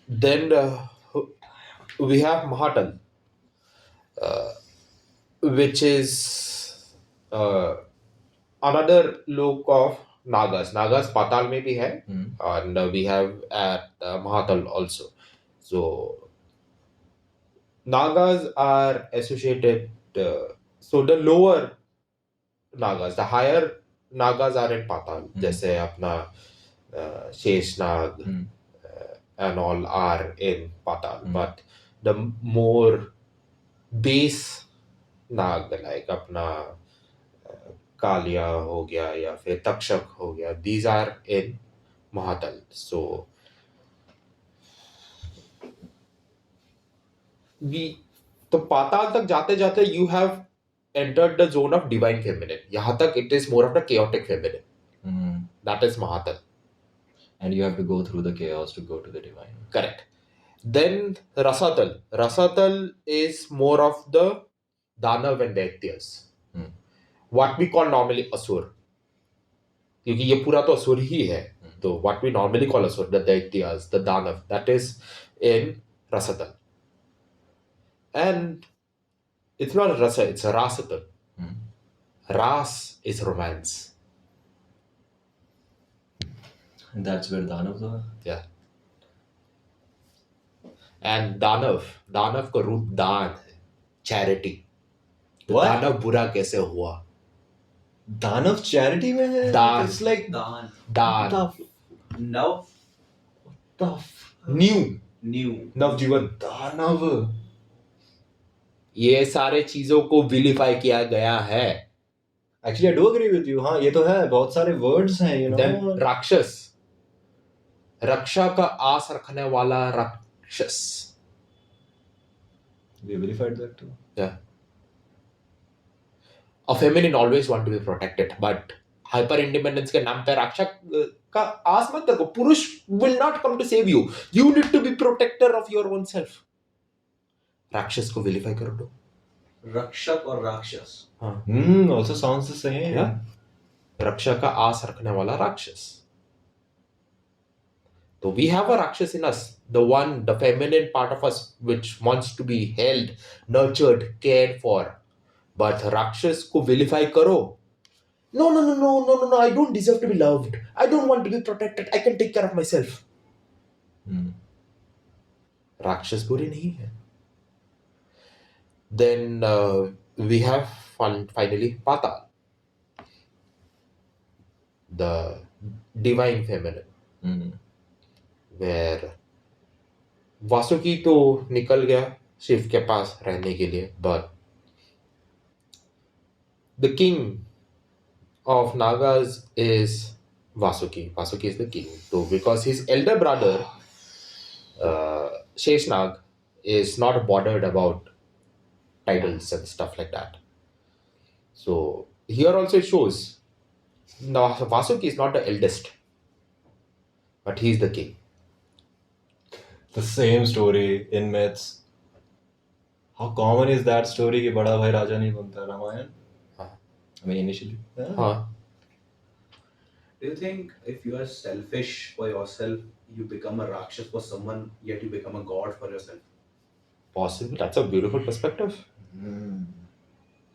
Then we have Mahatal, which is another look of Nagas. Nagas Patal में भी है, and we have at Mahatal also. So Nagas are associated. So the lower Nagas, the higher Nagas are in Patal. जैसे अपना Sheshnag and all are in Patal. But the more base Nag, like अपना कालिया हो गया या फिर तक्षक हो गया, these are in Mahatal. So तो पाताल तक जाते जाते you have entered the zone of divine feminine. यहाँ तक it is more of the chaotic feminine. That is Mahatal. And you have to go through the chaos to go to the divine. Correct. Then Rasatal. Rasatal is more of the Danav and Daityas. What we call normally Asur. क्योंकि ये पूरा तो असुर ही है. तो what we normally call Asur, the Daityas, the Danav, that is in Rasatal. And it's not Rasa, it's Rasatal. Ras is romance. And that's where Danavs are. Yeah. And Danav का रूप दान है, charity. What? दानव बुरा कैसे हुआ? Danav charity में है? दान. It's like दान. दान. New. नवजीवन. Danav. ये सारे चीजों को विलिफाई किया गया है. Actually, I do agree with you. हाँ, ये तो है. बहुत सारे words हैं, you know. Then राक्षस. रक्षा का आस रखने वाला राक्षस. We verified that too. Yeah. A feminine always want to be protected, but hyper independence के नाम पे राक्षस का आस मत रखो. पुरुष will not come to save you. You need to be protector of your own self. राक्षस को विलिफाई करो तो. रक्षक और राक्षस. Also sounds the same. Yeah. रक्षा का आस रखने वाला राक्षस. So we have a Rakshas in us, the feminine part of us which wants to be held, nurtured, cared for. But Rakshas को vilify करो. No, I don't deserve to be loved. I don't want to be protected. I can take care of myself. Rakshas बुरे नहीं है. Then we have finally Patal, the divine feminine. Where Vasuki तो निकल गया शिव के पास रहने के लिए, but the king of Nagas is Vasuki. Vasuki is the king. So because his elder brother Sheshnag is not bothered about titles and stuff like that. So here also it shows now Vasuki is not the eldest, but he is the king. The same story in myths. How common is that story कि बड़ा भाई राजा नहीं बनता Ramayan? I mean initially. हाँ. Do you think if you are selfish for yourself, you become a Rakshas for someone, yet you become a god for yourself? Possible. That's a beautiful perspective.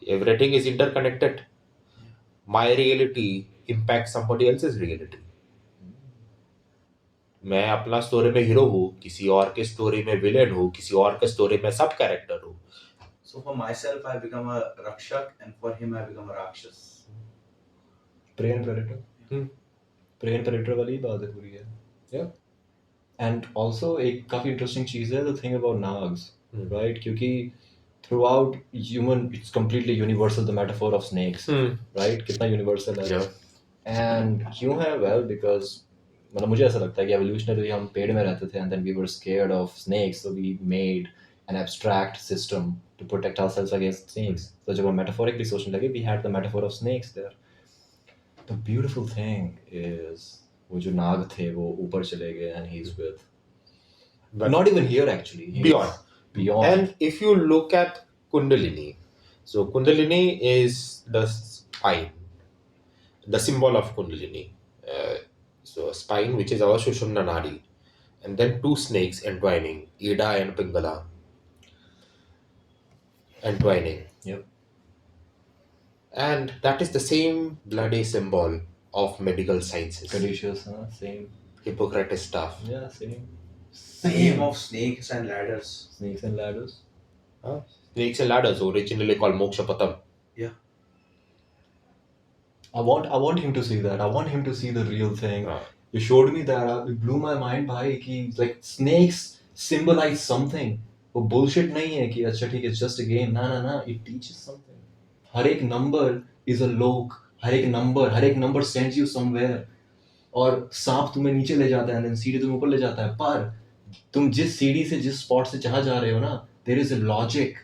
Everything is interconnected. My reality impacts somebody else's reality. मैं अपना story में hero हूँ, किसी और के story में villain हूँ, किसी और के स्टोरी में सब कैरेक्टर हूँ. So for myself, I become a Rakshak, and for him, I become a Rakshas. Prey and predator. Prey and predator वाली बात है पूरी है. Yeah. And also एक काफी interesting चीज है the thing about nags, right? क्योंकि throughout human, it's completely universal, the metaphor of snakes, right? कितना universal है. Yeah. And क्यों है? Well, because मतलब मुझे ऐसा लगता है कि evolutionarily हम पेड़ में रहते थे and then we were scared of snakes, so we made an abstract system to protect ourselves against snakes. So जब हम metaphorically सोचने लगे, we had the metaphor of snakes there. The beautiful thing is वो जो नाग थे वो ऊपर चले गए and he's with not even here actually. Beyond. And if you look at Kundalini, so Kundalini is the spine, the symbol of Kundalini. So spine, which is our Sushumna Nadi, and then two snakes entwining, Ida and Pingala, entwining. Yep. And that is the same bloody symbol of medical sciences. Caduceus, same. Hippocrates stuff. Yeah, same. Same of snakes and ladders. Snakes and ladders. Snakes and ladders, originally called Mokshapatam. Yeah. I want him to see that. I want him to see the real thing. You showed me that. It blew my mind भाई कि like snakes symbolize something. वो bullshit नहीं है कि अच्छा ठीक है it's just a game. ना it teaches something. हर एक number is a lok. हर एक number sends you somewhere. और सांप तुम्हें नीचे ले जाता है and then सीढ़ी तुम्हें ऊपर ले जाता है. पर तुम जिस सीढ़ी से जिस स्पॉट से जहाँ जा रहे हो ना there is a logic.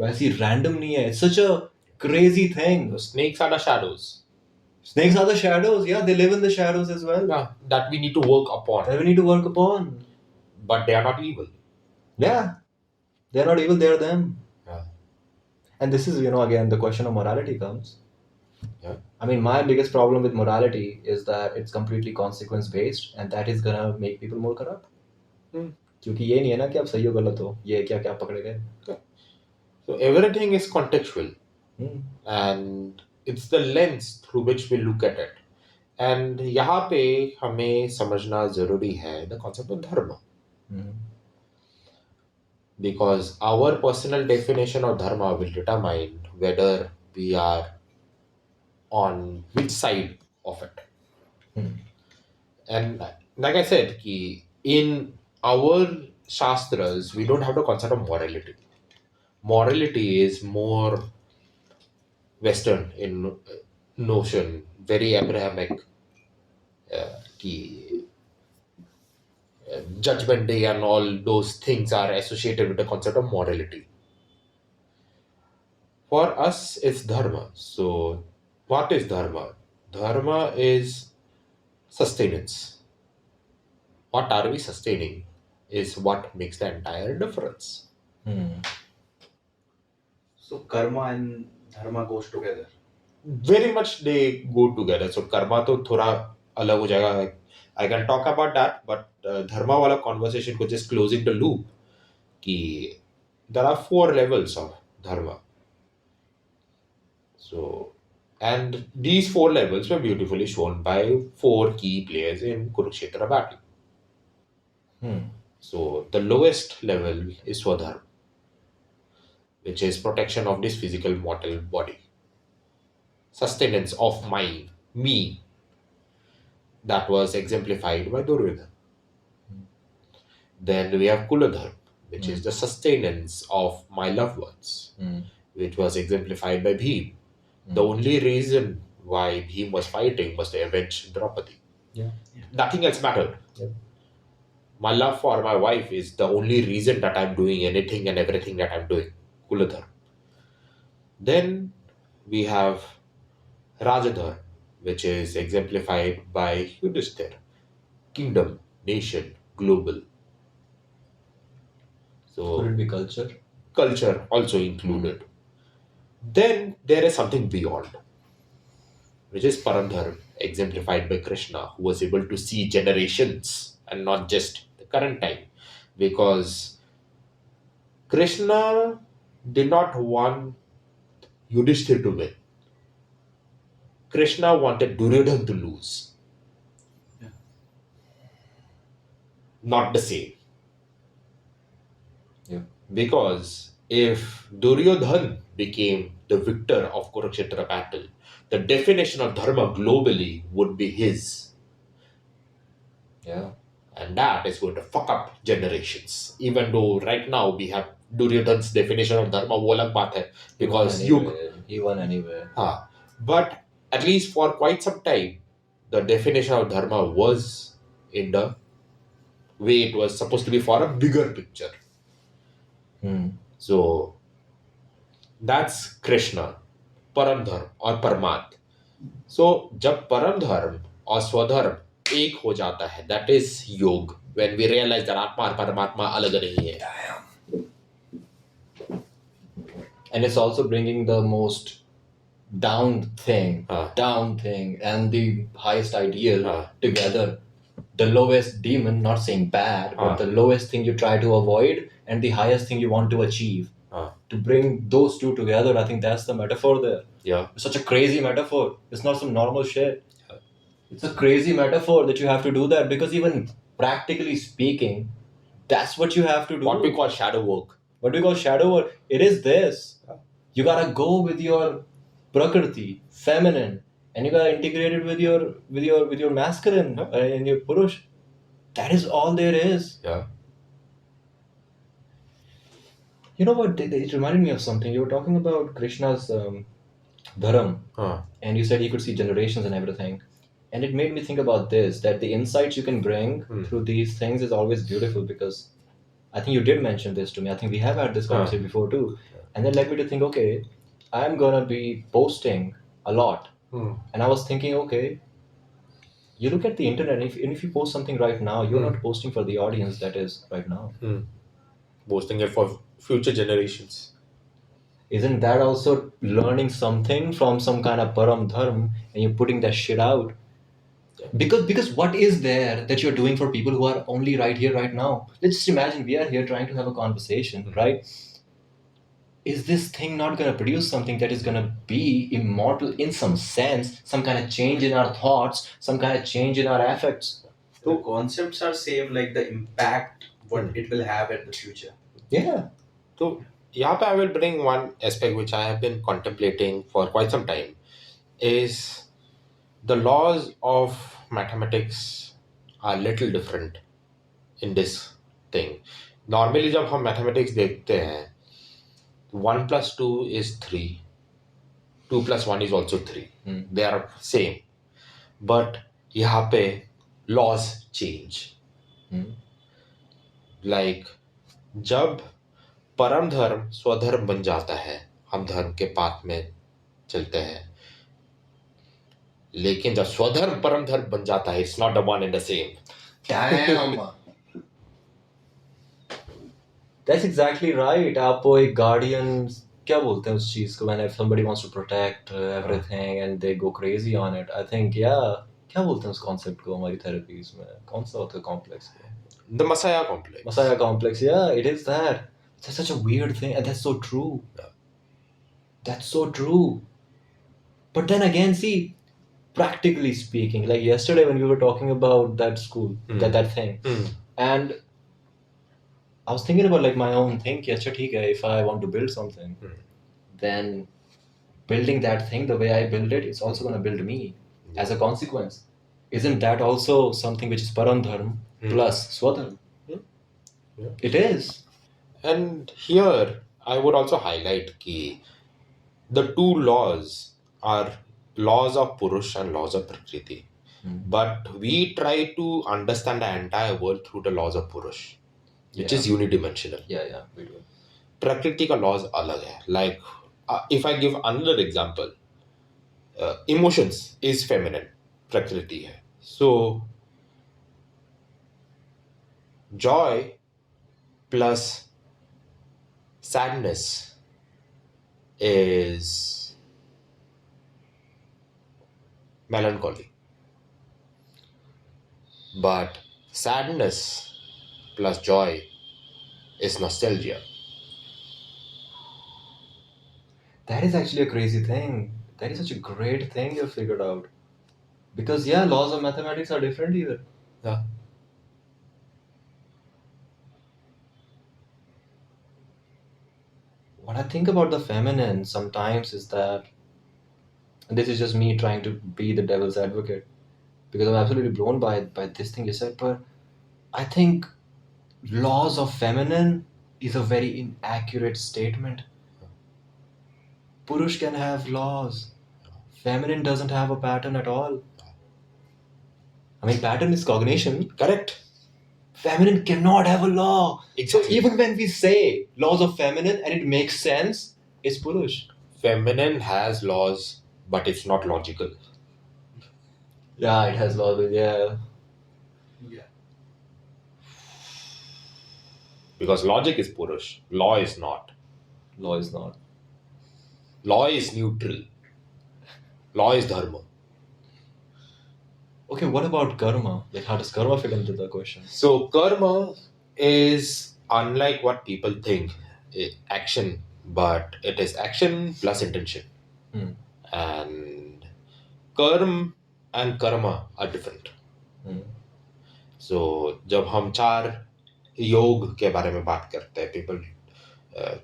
वैसी random नहीं है. It's such a crazy thing. The snakes are the shadows. Snakes are the shadows. Yeah, they live in the shadows as well. Yeah, that we need to work upon. That we need to work upon. But they are not evil. Yeah, they're not evil. They're them. Yeah. And this is, again, the question of morality comes. Yeah. I mean, my biggest problem with morality is that it's completely consequence based, and that is gonna make people more corrupt. क्योंकि ये नहीं है ना कि आप सही हो गलत हो, ये क्या क्या पकड़े गए. So everything is contextual, and it's the lens through which we look at it. And यहाँ पे हमें समझना जरूरी है the concept of dharma. Because our personal definition of dharma will determine whether we are on which side of it. And like I said, in our shastras, we don't have the concept of morality. Morality is more Western in notion, very Abrahamic. Judgment Day and all those things are associated with the concept of morality. For us, it's dharma. So, what is dharma? Dharma is sustenance. What are we sustaining is what makes the entire difference. So karma and dharma goes together. Very much they go together. So karma to thoda alag ho jayega. I can talk about that, but dharma wala conversation ko just closing the loop. Ki there are 4 levels of dharma. So, and these 4 levels were beautifully shown by 4 key players in Kurukshetra battle. So the lowest level is Swadharma, which is protection of this physical mortal body. Sustenance of me, that was exemplified by Duryodhana. Then we have Kuladharma, which is the sustenance of my loved ones, which was exemplified by Bhim. The only reason why Bhim was fighting was to avenge Draupadi. Nothing else mattered. My love for my wife is the only reason that I'm doing anything and everything that I'm doing. Kuladharma. Then we have Rajadharma, which is exemplified by Yudhishthira. Kingdom, nation, global. So could it be culture? Culture also included. Then there is something beyond, which is Paramdharma, exemplified by Krishna, who was able to see generations and not just the current time. Because Krishna did not want Yudhishthira to win. Krishna wanted Duryodhana to lose. Not the same. Because if Duryodhana became the victor of Kurukshetra battle, the definition of dharma globally would be his. And that is going to fuck up generations. Even though right now we have Duryodhana's definition of dharma, wo alag baat hai, because he won anyway. But at least for quite some time, the definition of dharma was in the way it was supposed to be for a bigger picture. So that's Krishna, Paramdharma or Parmat. So जब Paramdharma और Swadharma एक हो जाता है, that is योग. When we realize that Atma और Paramatma अलग नहीं है. And it's also bringing the most down thing and the highest ideal together. The lowest demon, not saying bad, but the lowest thing you try to avoid and the highest thing you want to achieve. To bring those two together, I think that's the metaphor there. It's such a crazy metaphor. It's not some normal shit. It's a crazy metaphor that you have to do that, because even practically speaking, that's what you have to do. What we call shadow work. It is this. You gotta go with your prakriti, feminine, and you gotta integrate it with your masculine and your purush. That is all there is. You know what? It reminded me of something. You were talking about Krishna's dharam, and you said he could see generations and everything. And it made me think about this, that the insights you can bring through these things is always beautiful, because I think you did mention this to me. I think we have had this conversation before too. And then led me to think, okay, I'm gonna be posting a lot. And I was thinking, okay, you look at the internet, and if you post something right now, you're not posting for the audience that is right now. Posting it for future generations. Isn't that also learning something from some kind of param dharm, and you're putting that shit out? Because what is there that you're doing for people who are only right here, right now? Let's just imagine we are here trying to have a conversation, right? Is this thing not going to produce something that is going to be immortal in some sense, some kind of change in our thoughts, some kind of change in our affects? The concepts are same, like the impact what it will have at the future. Yeah. So, यहाँ पे I will bring one aspect which I have been contemplating for quite some time is the laws of mathematics are little different in this thing. Normally जब हम mathematics देखते हैं 1 plus 2 is 3, 2 plus 1 is also 3. They are same. But यहाँ पे laws change. Like जब परम धर्म स्वधर्म बन जाता है, हम धर्म के पाथ में चलते हैं, लेकिन जब स्वधर्म परम धर्म बन जाता है, it's not the one and the same. Damn. That's exactly right. आपको एक guardian, क्या बोलते हैं उस चीज को, when if somebody wants to protect everything and they go crazy on it, I think, yeah, क्या बोलते हैं उस concept को हमारी therapies में, कौन सा होता है complex को? The Messiah complex. Messiah complex, yeah, it is that. That's such a weird thing, and that's so true. Yeah. That's so true. But then again, see, practically speaking, like yesterday when we were talking about that school, that thing, and I was thinking about like my own thing, कि अच्छा ठीक है, if I want to build something, then building that thing the way I build it, it's also going to build me as a consequence. Isn't that also something which is param dharma plus swadharma? Yeah. It is. And here I would also highlight कि the two laws are laws of Purush and laws of Prakriti. But we try to understand the entire world through the laws of Purush, which is unidimensional. Yeah, we do. Prakriti का laws अलग है. Like if I give another example, emotions is feminine, Prakriti है. So joy plus sadness is melancholy. But sadness plus joy is nostalgia. That is actually a crazy thing. That is such a great thing you figured out. Because yeah, laws of mathematics are different even. Yeah. What I think about the feminine sometimes is that, and this is just me trying to be the devil's advocate, because I'm absolutely blown by this thing you said, but I think laws of feminine is a very inaccurate statement. Purush can have laws. Feminine doesn't have a pattern at all. I mean, pattern is cognition. Correct. Feminine cannot have a law. Exactly. So even when we say laws of feminine and it makes sense, it's Purush. Feminine has laws, but it's not logical. Yeah, it has laws, yeah. Because logic is Purush, law is not. Law is not. Law is neutral. Law is dharma. Okay, what about karma? Like, how does karma fit into the question? So karma is unlike what people think, action, but it is action plus intention. And karma and karma are different. So जब हम 4 योग के बारे में बात करते हैं, people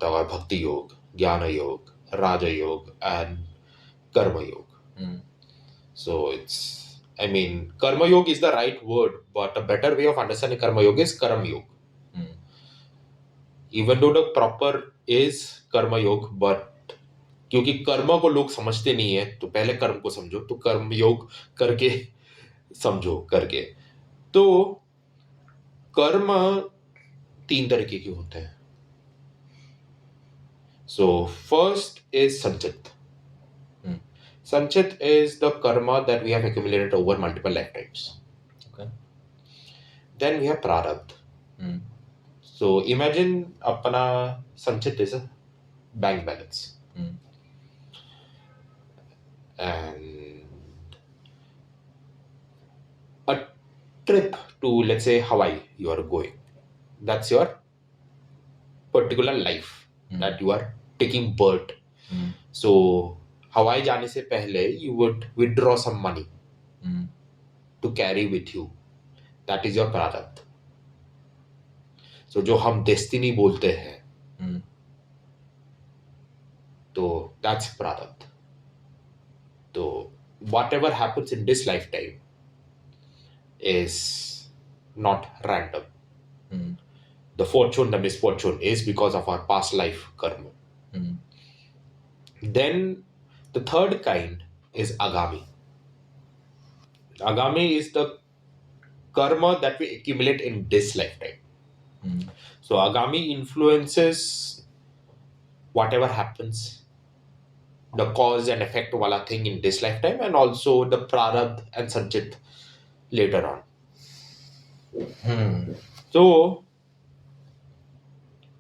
talk about bhakti योग, ज्ञान योग, raja योग, and karma योग. So it's, I mean, karma yoga is the right word, but a better way of understanding karma yoga is karma yoga. Even though the proper is karma yoga, but क्योंकि कर्म को लोग समझते नहीं है, तो पहले कर्म को समझो, तो कर्म योग करके समझो करके. तो कर्म तीन तरीके के होते हैं. So first is sanchit. Sanchit is the karma that we have accumulated over multiple lifetimes. Okay. Then we have prarabdha. So imagine apna sanchit is a bank balance. And a trip to, let's say, Hawaii, you are going. That's your particular life that you are taking birth. So Hawaii जाने से पहले you would withdraw some money to carry with you. That is your prarabdha. So जो हम destiny बोलते हैं, तो that's prarabdha. So whatever happens in this lifetime is not random. The fortune, the misfortune is because of our past life karma. Then the third kind is agami. Agami is the karma that we accumulate in this lifetime. So agami influences whatever happens, the cause and effect wala thing in this lifetime, and also the prarabdha and sanchit later on. So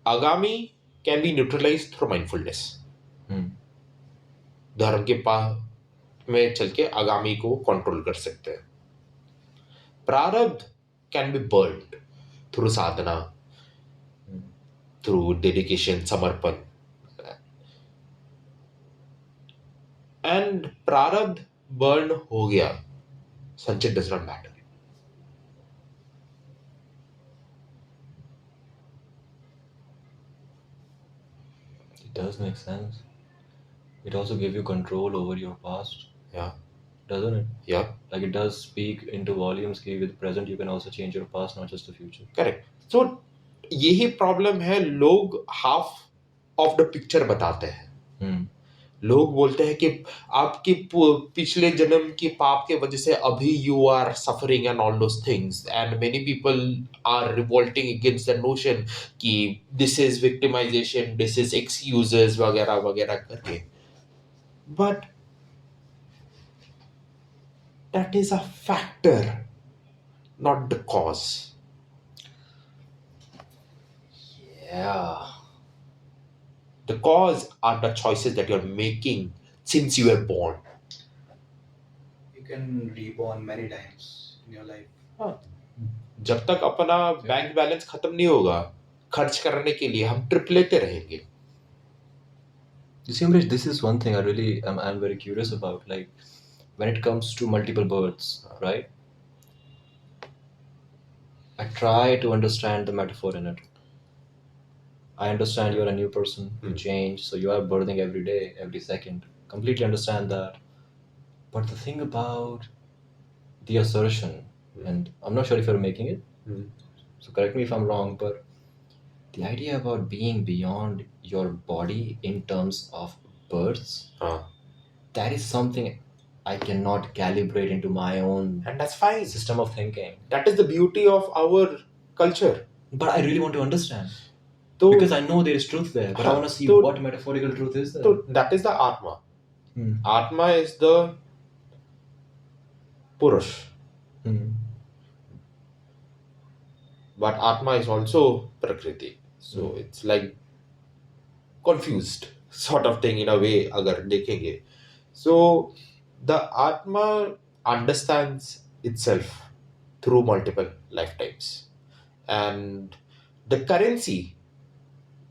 agami can be neutralized through mindfulness. धर्म के पास में चल के आगामी को control कर सकते हैं. प्रारब्ध can be burned through Sadhana, through dedication, समर्पण. एंड प्रारब्ध बर्न हो गया, संचित does not matter. It does make sense. It also gives you control over your past. Yeah. Doesn't it? Yeah. Like it does speak into volumes कि with present you can also change your past, not just the future. Correct. So यही problem है, लोग half of the picture बताते हैं. लोग बोलते हैं कि आपकी पिछले जन्म की पाप के वजह से अभी you are suffering and all those things, and many people are revolting against the notion कि this is victimisation, this is excuses वगैरह वगैरह करके. But that is a factor, not the cause. Yeah. The cause are the choices that you're making since you were born. You can reborn many times in your life. जब तक अपना bank balance खत्म नहीं होगा, खर्च करने के लिए हम ट्रिप लेते रहेंगे. You see, Amrish, this is one thing I really am very curious about. Like, when it comes to multiple births, right? I try to understand the metaphor in it. I understand you're a new person, you change, so you are birthing every day, every second. Completely understand that. But the thing about the assertion, and I'm not sure if you're making it, so correct me if I'm wrong, but the idea about being beyond your body in terms of births, that is something I cannot calibrate into my own And that's fine. system of thinking. That is the beauty of our culture. But I really want to understand. So, Because I know there is truth there, but I want to see what metaphorical truth is there. so that is the Atma. Atma is the Purush. But Atma is also Prakriti. So it's like confused sort of thing in a way, agar dekhenge. So the Atma understands itself through multiple lifetimes. And the currency,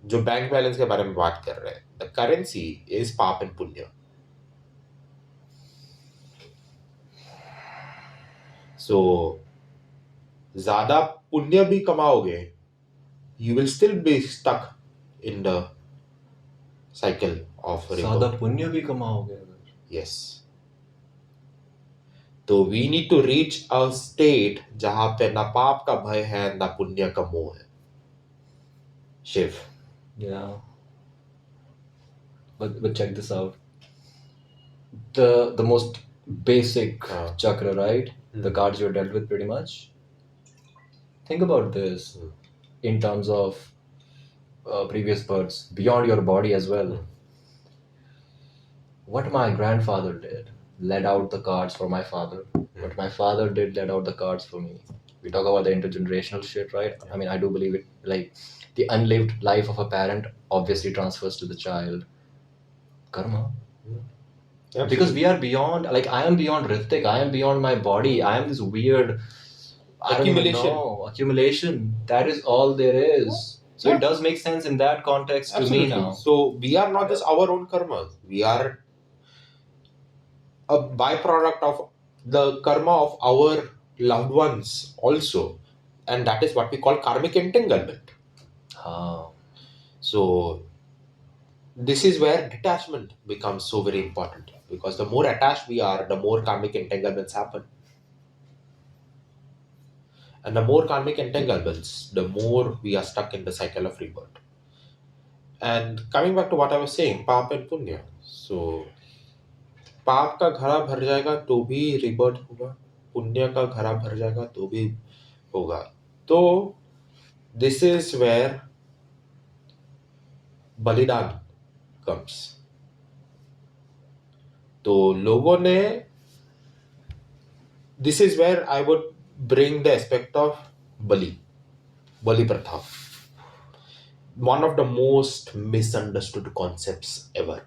जो bank balance के बारे में बात कर रहे हैं, the currency is paap and punya. So ज्यादा पुण्य भी कमाओगे, you will still be stuck in the cycle of river. ज्यादा पुण्य भी कमाओगे. यस. तो we need to reach a state जहां पे ना पाप का भय है, ना पुण्य का मोह है. Shiv. Yeah. But check this out. The most basic chakra, right? The cards you're dealt with pretty much. Think about this. in terms of previous births, beyond your body as well. What my grandfather did led out the cards for my father. What my father did led out the cards for me. We talk about the intergenerational shit, right? I mean, I do believe it. Like, the unlived life of a parent obviously transfers to the child. Karma. Because we are beyond, like, I am beyond Hritik, I am beyond my body, I am this weird, I don't even Accumulation. know, accumulation. That is all there is. So it does make sense in that context to me now. So we are not just our own karma. We are a byproduct of the karma of our loved ones also. And that is what we call karmic entanglement. Ah. So this is where detachment becomes so very important, because the more attached we are, the more karmic entanglements happen. And the more karmic entanglements, the more we are stuck in the cycle of rebirth. And coming back to what I was saying, पाप and punya. So पाप का घड़ा भर जाएगा तो भी rebirth होगा, पुण्य का घड़ा भर जाएगा तो भी होगा. तो this is where बलिदान comes. तो लोगों ने, this is where I would bring the aspect of Bali Pratha. One of the most misunderstood concepts ever.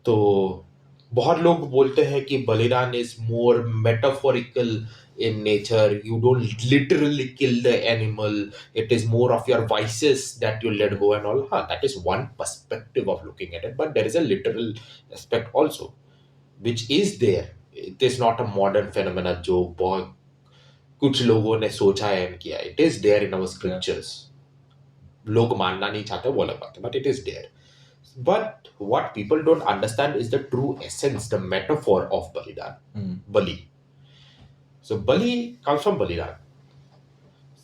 तो बहुत लोग बोलते हैं कि बलिदान is more metaphorical in nature. You don't literally kill the animal. It is more of your vices that you let go and all. That is one perspective of looking at it. But there is a literal aspect also, which is there. It is not a modern phenomenon जो बहुत कुछ लोगों ने सोचा है and किया. It is there in our scriptures. लोग मानना नहीं चाहते वो अलग बात है, but it is there. But what people don't understand is the true essence, the metaphor of Balidan. Bali. So Bali comes from Balidan.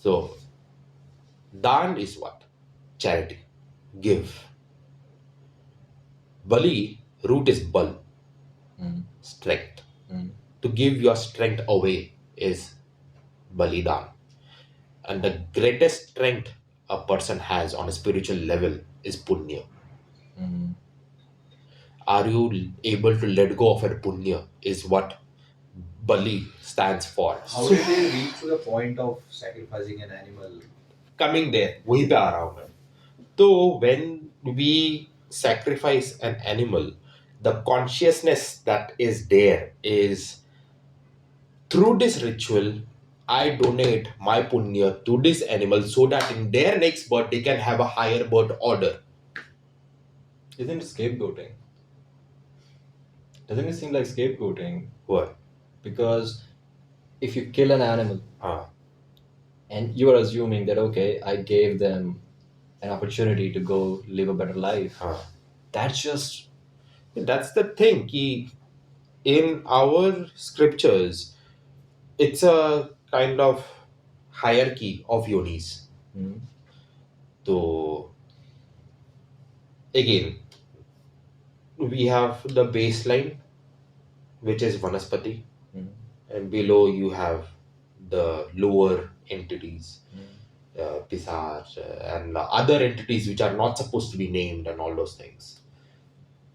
So Dan is what? Charity. Give. Bali, root is Bal. Strength. To give your strength away is Balidan. And the greatest strength a person has on a spiritual level is Punya. Are you able to let go of a punya is what Bali stands for. How did they reach to the point of sacrificing an animal? Coming there, वही पे आ रहा हूँ मैं. So when we sacrifice an animal, the consciousness that is there is, through this ritual, I donate my punya to this animal so that in their next birth they can have a higher birth order. Isn't it scapegoating? Doesn't it seem like scapegoating? What? Because if you kill an animal and you are assuming that, okay, I gave them an opportunity to go live a better life, that's the thing. Ki in our scriptures, it's a kind of hierarchy of yonis. So again, we have the baseline, which is Vanaspati, and below you have the lower entities, Pisar, and other entities which are not supposed to be named and all those things.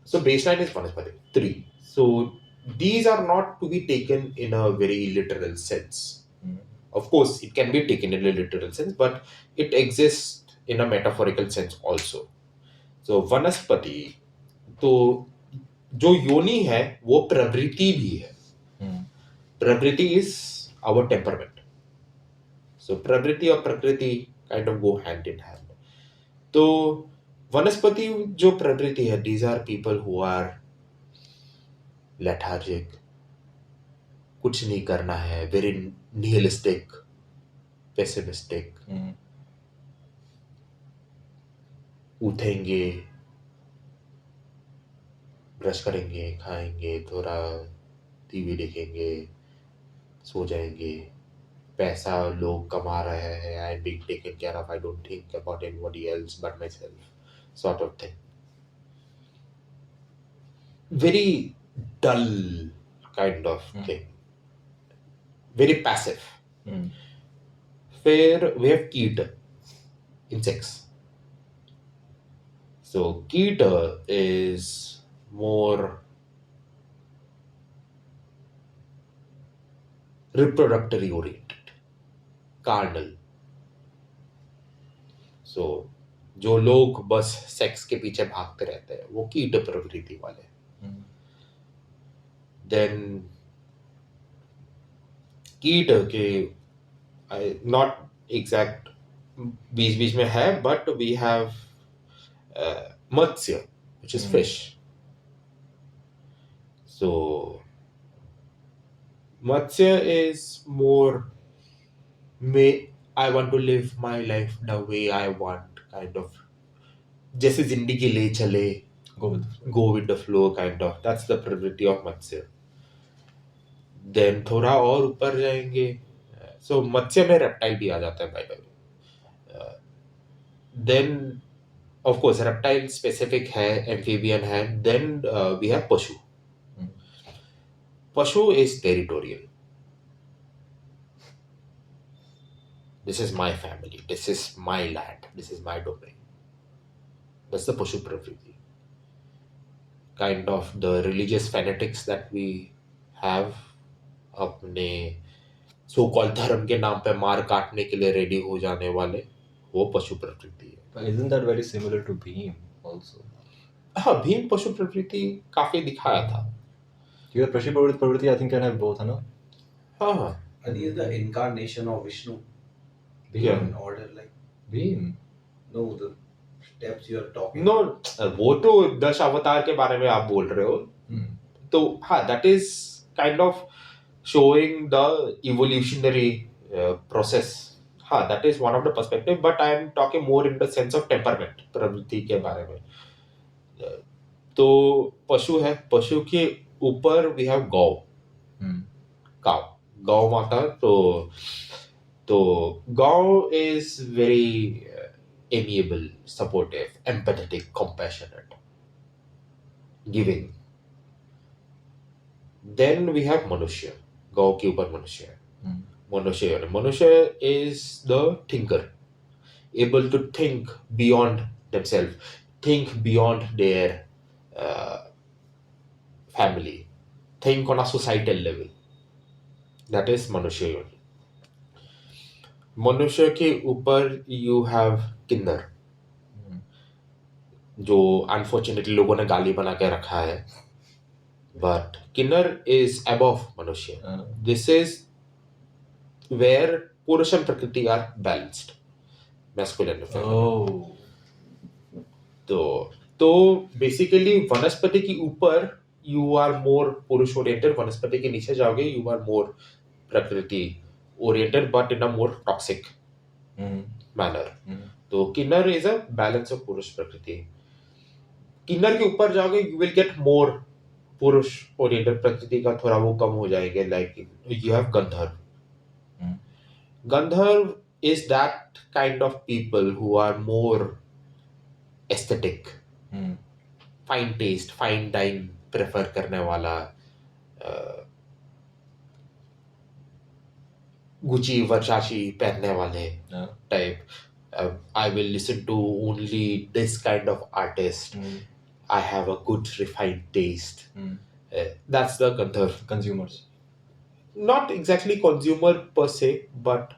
So baseline is Vanaspati, 3. So these are not to be taken in a very literal sense. Of course, it can be taken in a literal sense, but it exists in a metaphorical sense also. So Vanaspati, तो जो योनि है वो प्रवृत्ति भी है. Pravriti is our temperament. So pravriti or prakriti kind of go hand in hand. So vanaspati jo pravriti hai, these are people who are lethargic, कुछ नहीं करना है, very nihilistic, pessimistic. उठेंगे, ब्रश करेंगे, खाएंगे, थोड़ा टीवी देखेंगे, सो जाएंगे, पैसा लोग कमा रहे हैं, I'm being taken care of, I don't think about anybody else but myself, sort of thing. Very dull kind of thing. Very passive. फिर we have कीट, insects. So कीट is more reproductory oriented, carnal. So जो लोग बस sex के पीछे भागते रहते हैं वो कीट प्रवृत्ति वाले. देन कीट के नॉट एग्जैक्ट बीच बीच में है, बट वी हैव मत्स्य व्हिच इज फिश. सो मत्स्य is more may I want to live my life the way I want, kind of जैसे जिंदगी ले चले, go with the flow kind of. That's the probability of मत्स्य. Then थोड़ा और ऊपर जाएंगे, सो मत्स्य में रेप्टाइल भी आ जाता है by the way. Then of course reptile specific है, एम्फीबियन है. देन वी हैव पशु. पशु is territorial. This is my family, this is my land, this is my domain. That's the पशु प्रवृत्ति. Kind of the religious fanatics that we have, अपने so called धर्म के नाम पे मार काटने के लिए रेडी हो जाने वाले, वो पशु प्रवृत्ति है. But isn't that very similar to Bhim also? हाँ, भीम पशु प्रवृत्ति काफी दिखाया था. Because Prashi Pravritti, I think, can have both, है ना? हाँ. And he is the incarnation of Vishnu. Yeah. In order, like Bhim. no, the steps you are talking. No, वो तो 10 अवतार के बारे में आप बोल रहे हो. तो हाँ, that is kind of showing the evolutionary process. हाँ, that is one of the perspective, but I am talking more in the sense of temperament, प्रवृत्ति के बारे में. तो पशु है, पशु के ऊपर we have गौ, cow, गौ माता. तो गौ is very amiable, supportive, empathetic, compassionate, giving. Then we have मनुष्य. गौ के ऊपर मनुष्य है. मनुष्य is the thinker, able to think beyond themselves, think beyond their family, think on a societal level. That is मनुष्य. मनुष्य के ऊपर you have किन्नर, जो अनफॉर्चुनेटली लोगों ने गाली बना के रखा है, बट किन्नर इज अबव मनुष्य. दिस इज वेयर पुरुष एंड प्रकृति are balanced, masculine and feminine. तो बेसिकली वनस्पति के ऊपर यू आर मोर पुरुष ओरिएंटेड, वनस्पति के नीचे जाओगे यू आर मोर प्रकृति oriented, but in a more toxic manner. तो किन्नर इज अ बैलेंस ऑफ पुरुष प्रकृति. किन्नर के ऊपर जाओगे यू विल गेट मोर पुरुष ओरिएंटेड, प्रकृति का थोड़ा वो कम हो जाएंगे. लाइक यू हैव गंधर्व. गंधर्व is that kind of people who are more aesthetic, fine taste, fine dine prefer करने वाला, गुची वर्साची पहनने वाले type. I will listen to only this kind of artist. I have a good refined taste. That's the Gandharv. Consumers. Not exactly consumer per se, but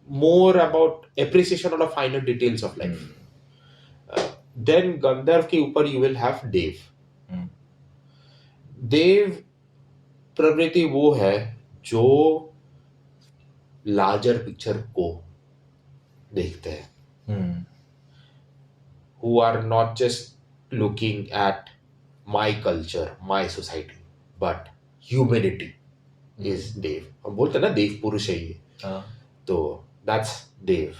more about appreciation of the finer details of life. Then Gandharv के ऊपर you will have Dev. Dev प्रवृत्ति वो है जो larger picture को देखते हैं, who are not just looking at my culture, my society, but humanity is Dev. हम बोलते हैं ना देव पुरुष है ये, तो that's Dev.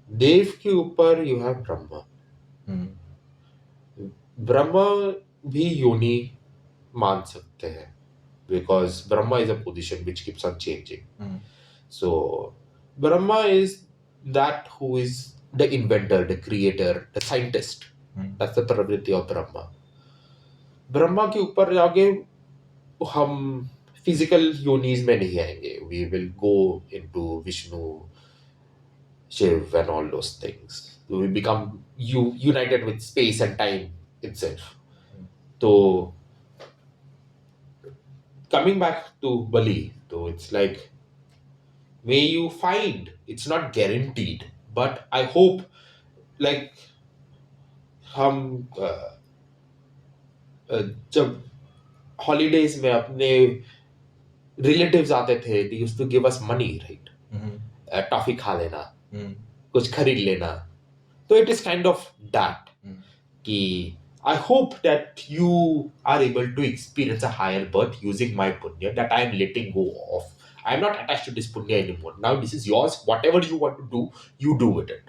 देव के ऊपर you have ब्रह्मा. ब्रह्मा भी योनि मान सकते हैं, because Brahma is a position which keeps on changing. So Brahma is that who is the inventor, the creator, the scientist. That's the probability of Brahma. Brahma के ऊपर जाके हम फिजिकल योनिज में नहीं आएंगे. We will go into Vishnu, Shiv and all those things. We become united with space and time itself. So coming back to Bali, so it's like, may you find, it's not guaranteed, but I hope, like, हम जब holidays में अपने relatives आते थे, they used to give us money, right? Toffee खा लेना, कुछ खरीद लेना. तो it is kind of that. कि I hope that you are able to experience a higher birth using my punya that I am letting go of. I am not attached to this punya anymore. Now this is yours. Whatever you want to do, you do with it.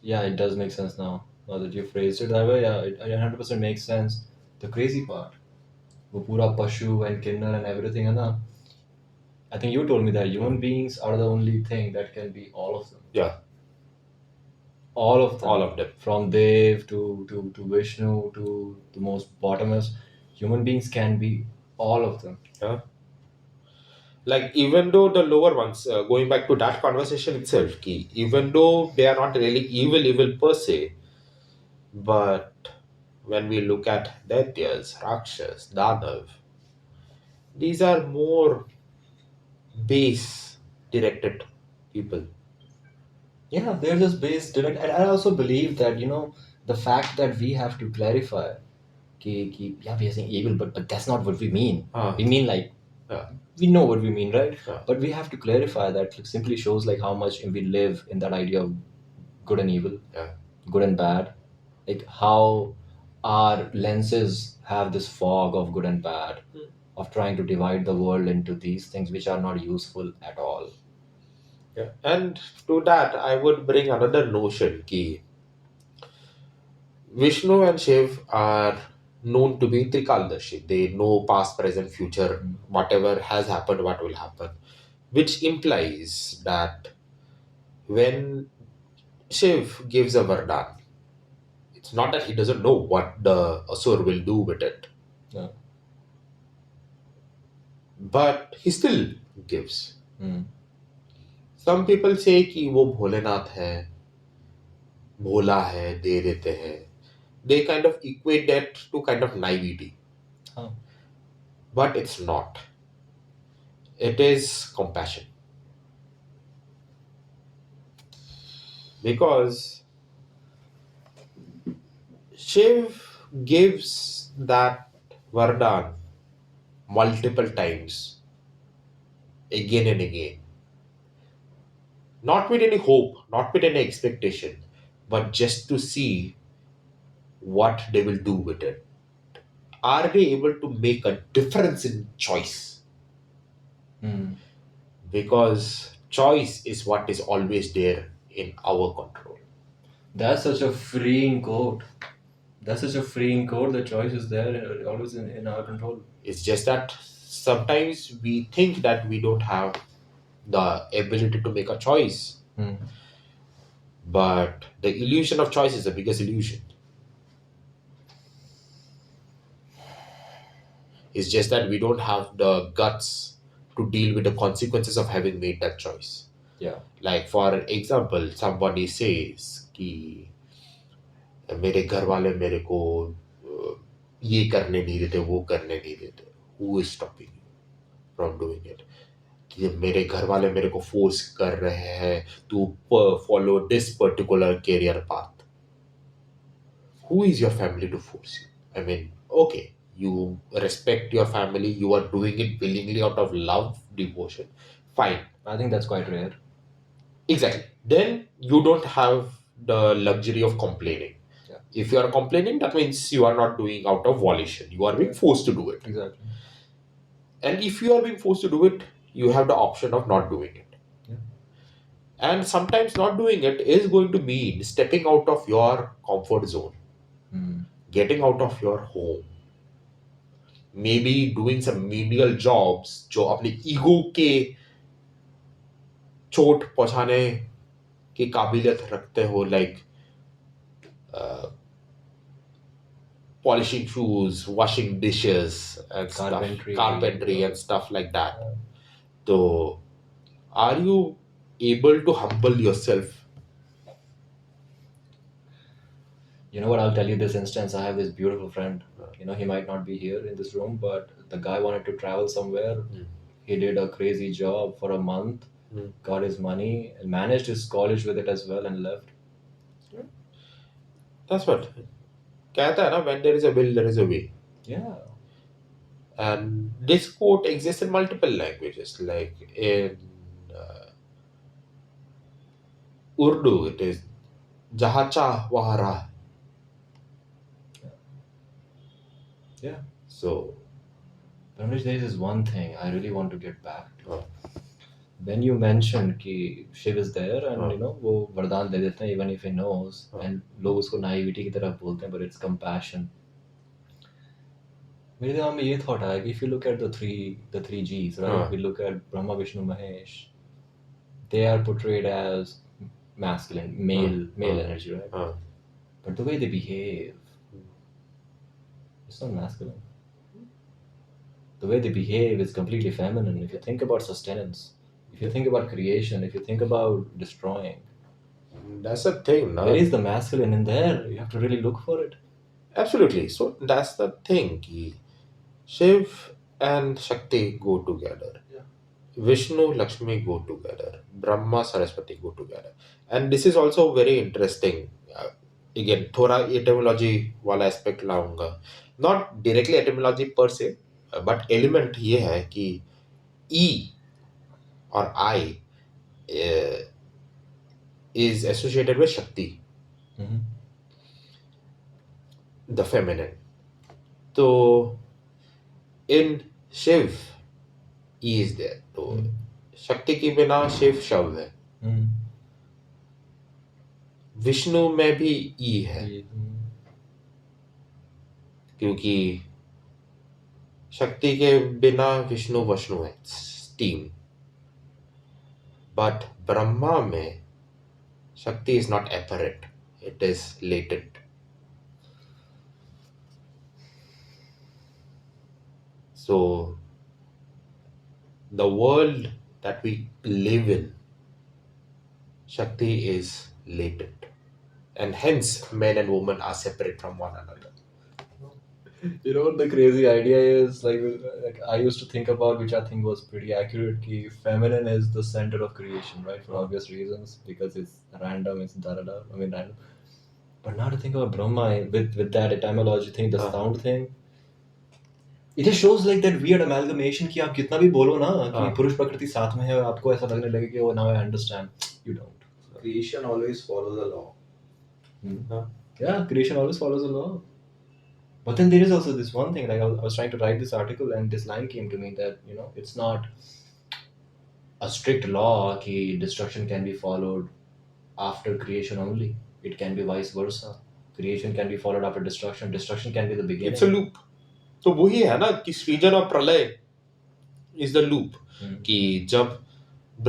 Yeah, it does make sense now. Now that you phrased it that way, yeah, it 100% makes sense. The crazy part, वो पूरा पशु and kinnar and everything है ना. I think you told me that human beings are the only thing that can be all of them. Yeah. All of them. All of them. From Dev to Vishnu to the most bottomless, human beings can be all of them. Yeah. Like, even though the lower ones, going back to that conversation itself, ki, even though they are not really evil per se, but when we look at Daityas, Rakshas, Danav, these are more base directed people. Yeah, they're just based direct. And I also believe that, the fact that we have to clarify, yeah, we are saying evil, but that's not what we mean. We mean like, we know what we mean, right? But we have to clarify that. It simply shows like how much we live in that idea of good and evil, good and bad. Like how our lenses have this fog of good and bad, of trying to divide the world into these things which are not useful at all. Yeah. And to that, I would bring another notion ki Vishnu and Shiv are known to be Trikaldashi. They know past, present, future, whatever has happened, what will happen, which implies that when Shiv gives a Vardhan, it's not that he doesn't know what the Asur will do with it. Yeah. But he still gives. Some people say कि वो भोलेनाथ है, भोला है, दे देते हैं. They kind of equate that to kind of naivety. But it's not. It is compassion. Because Shiv gives that Vardhan multiple times, again and again. Not with any hope, not with any expectation, but just to see what they will do with it. Are they able to make a difference in choice? Because choice is what is always there in our control. That's such a freeing quote. The choice is there, always in our control. It's just that sometimes we think that we don't have the ability to make a choice. But the illusion of choice is the biggest illusion. It's just that we don't have the guts to deal with the consequences of having made that choice. Yeah. Like, for example, somebody says कि मेरे घर वाले मेरे को ये करने नहीं देते, वो करने नहीं देते. Who is stopping you from doing it? कि मेरे घर वाले मेरे को फोर्स कर रहे हैं to follow this particular career path. Who is your family to force you? I mean, okay, you respect your family, you are doing it willingly out of love, devotion. Fine. I think that's quite rare. Exactly. Then you don't have the luxury of complaining. Yeah. If you are complaining, that means you are not doing out of volition. You are being forced to do it. Exactly. And if you are being forced to do it, you have the option of not doing it. Yeah. And sometimes not doing it is going to mean stepping out of your comfort zone, getting out of your home, maybe doing some menial jobs जो अपने ego के चोट पहुंचाने की काबिलियत रखते हो, like polishing shoes, washing dishes, and Carpentry. carpentry and stuff like that. So, are you able to humble yourself? You know what? I'll tell you this instance. I have this beautiful friend. He might not be here in this room, but the guy wanted to travel somewhere. He did a crazy job for a month, got his money, and managed his college with it as well, and left. That's what. कहता है ना, when there is a will, there is a way. Yeah. And this quote exists in multiple languages, like in Urdu, it is Jaha cha waha rah. Yeah. So, Ramesh, there is one thing I really want to get back to. When you mentioned कि Shiv is there and वो वरदान दे देते हैं even if he knows and लोग उसको naivety की तरफ बोलते हैं, but it's compassion. मेरे दिमाग में ये thought आया कि if you look at the three G's, right? We look at Brahma, Vishnu, Mahesh. They are portrayed as masculine, male energy, right? But the way they behave, it's not masculine. The way they behave is completely feminine. If you think about sustenance, if you think about creation, if you think about destroying, that's the thing. No? Where is the masculine in there? You have to really look for it. Absolutely. So that's the thing. Shiv and Shakti go together. Yeah. Vishnu, Lakshmi go together. Brahma, Saraswati go together. And this is also very interesting. Again, थोड़ा etymology वाला aspect लाऊंगा. Not directly etymology per se, but element ये है कि E or I is associated with Shakti, the feminine. So in Shiv, E is there. तो शक्ति के बिना शिव शव है. विष्णु में भी ई है क्योंकि शक्ति के बिना विष्णु वष्णु है, स्टीम. बट ब्रह्मा में शक्ति is not apparent, it is latent. So the world that we live in, शक्ति is latent, and hence men and women are separate from one another. You know what the crazy idea is? Like I used to think about, which I think was pretty accurate, ki feminine is the center of creation, right? For obvious reasons, because it's random, it's da-da-da, random. But now to think about Brahma with that etymology thing, the sound thing, it just shows like that weird amalgamation कि आप कितना भी बोलो ना कि पुरुष प्रकृति साथ में है, आपको ऐसा लगने लगे कि now I understand. You don't. Creation always follows the law. Yeah, creation always follows the law. But then there is also this one thing, like I was trying to write this article and this line came to me that, it's not a strict law that destruction can be followed after creation only. It can be vice versa. Creation can be followed after destruction. Destruction can be the beginning. It's a loop. तो वही है ना कि सृजन और प्रलय is the loop. कि जब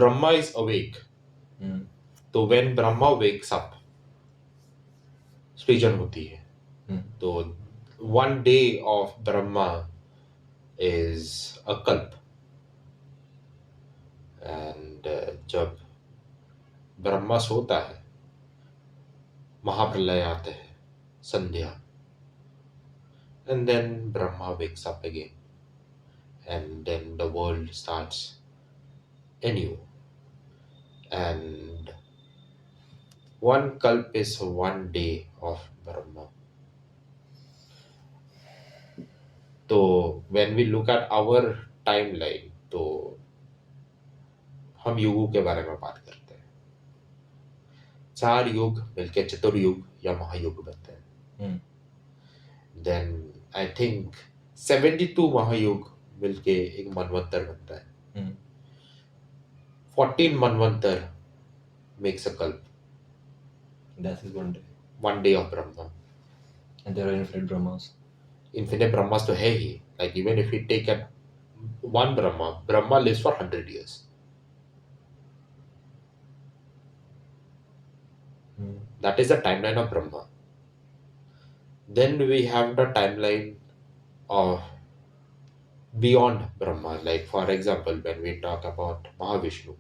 ब्रह्मा is awake, तो when ब्रह्मा wakes up, सृजन होती है. तो one day of Brahma is a kalp. And जब ब्रह्मा सोता है, महाप्रलय आते हैं, संध्या. And then Brahma wakes up again. And then the world starts anew. And one kalp is one day of Brahma. तो when we look at our timeline, तो हम युगों के बारे में बात करते हैं. 4 युग मिलके चतुर्युग या महायुग बनते हैं. Then I think 72 महायुग मिलके एक मनवंतर बनता है. 14 मनवंतर makes a kalp. That is one day. One day of Brahma. And there are infinite Brahmas. Infinite Brahmas तो है ही. Like even if we take one Brahma, Brahma lives for 100 years. That is the timeline of Brahma. Then we have the timeline of beyond Brahma. Like for example, when we talk about Mahavishnu.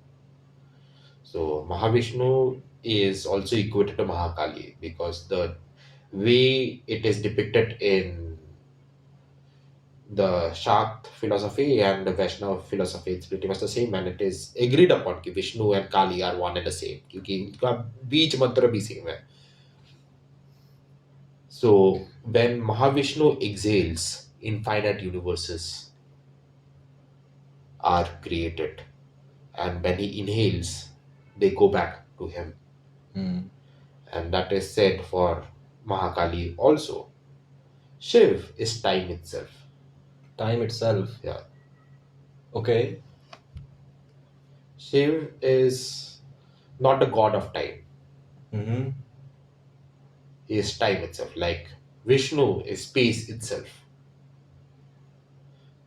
So Mahavishnu is also equated to Mahakali because the way it is depicted in the Shakt philosophy and the Vaishnava philosophy, it's pretty much the same, and it is agreed upon कि Vishnu and Kali are one and the same क्योंकि इनका बीज मंत्र भी same है. So when Mahavishnu exhales, infinite universes are created, and when he inhales, they go back to him. And that is said for Mahakali also. Shiv is time itself. Time itself. Yeah. Okay. Shiv is not the god of time. Mm-hmm. He is time itself. Like Vishnu is space itself.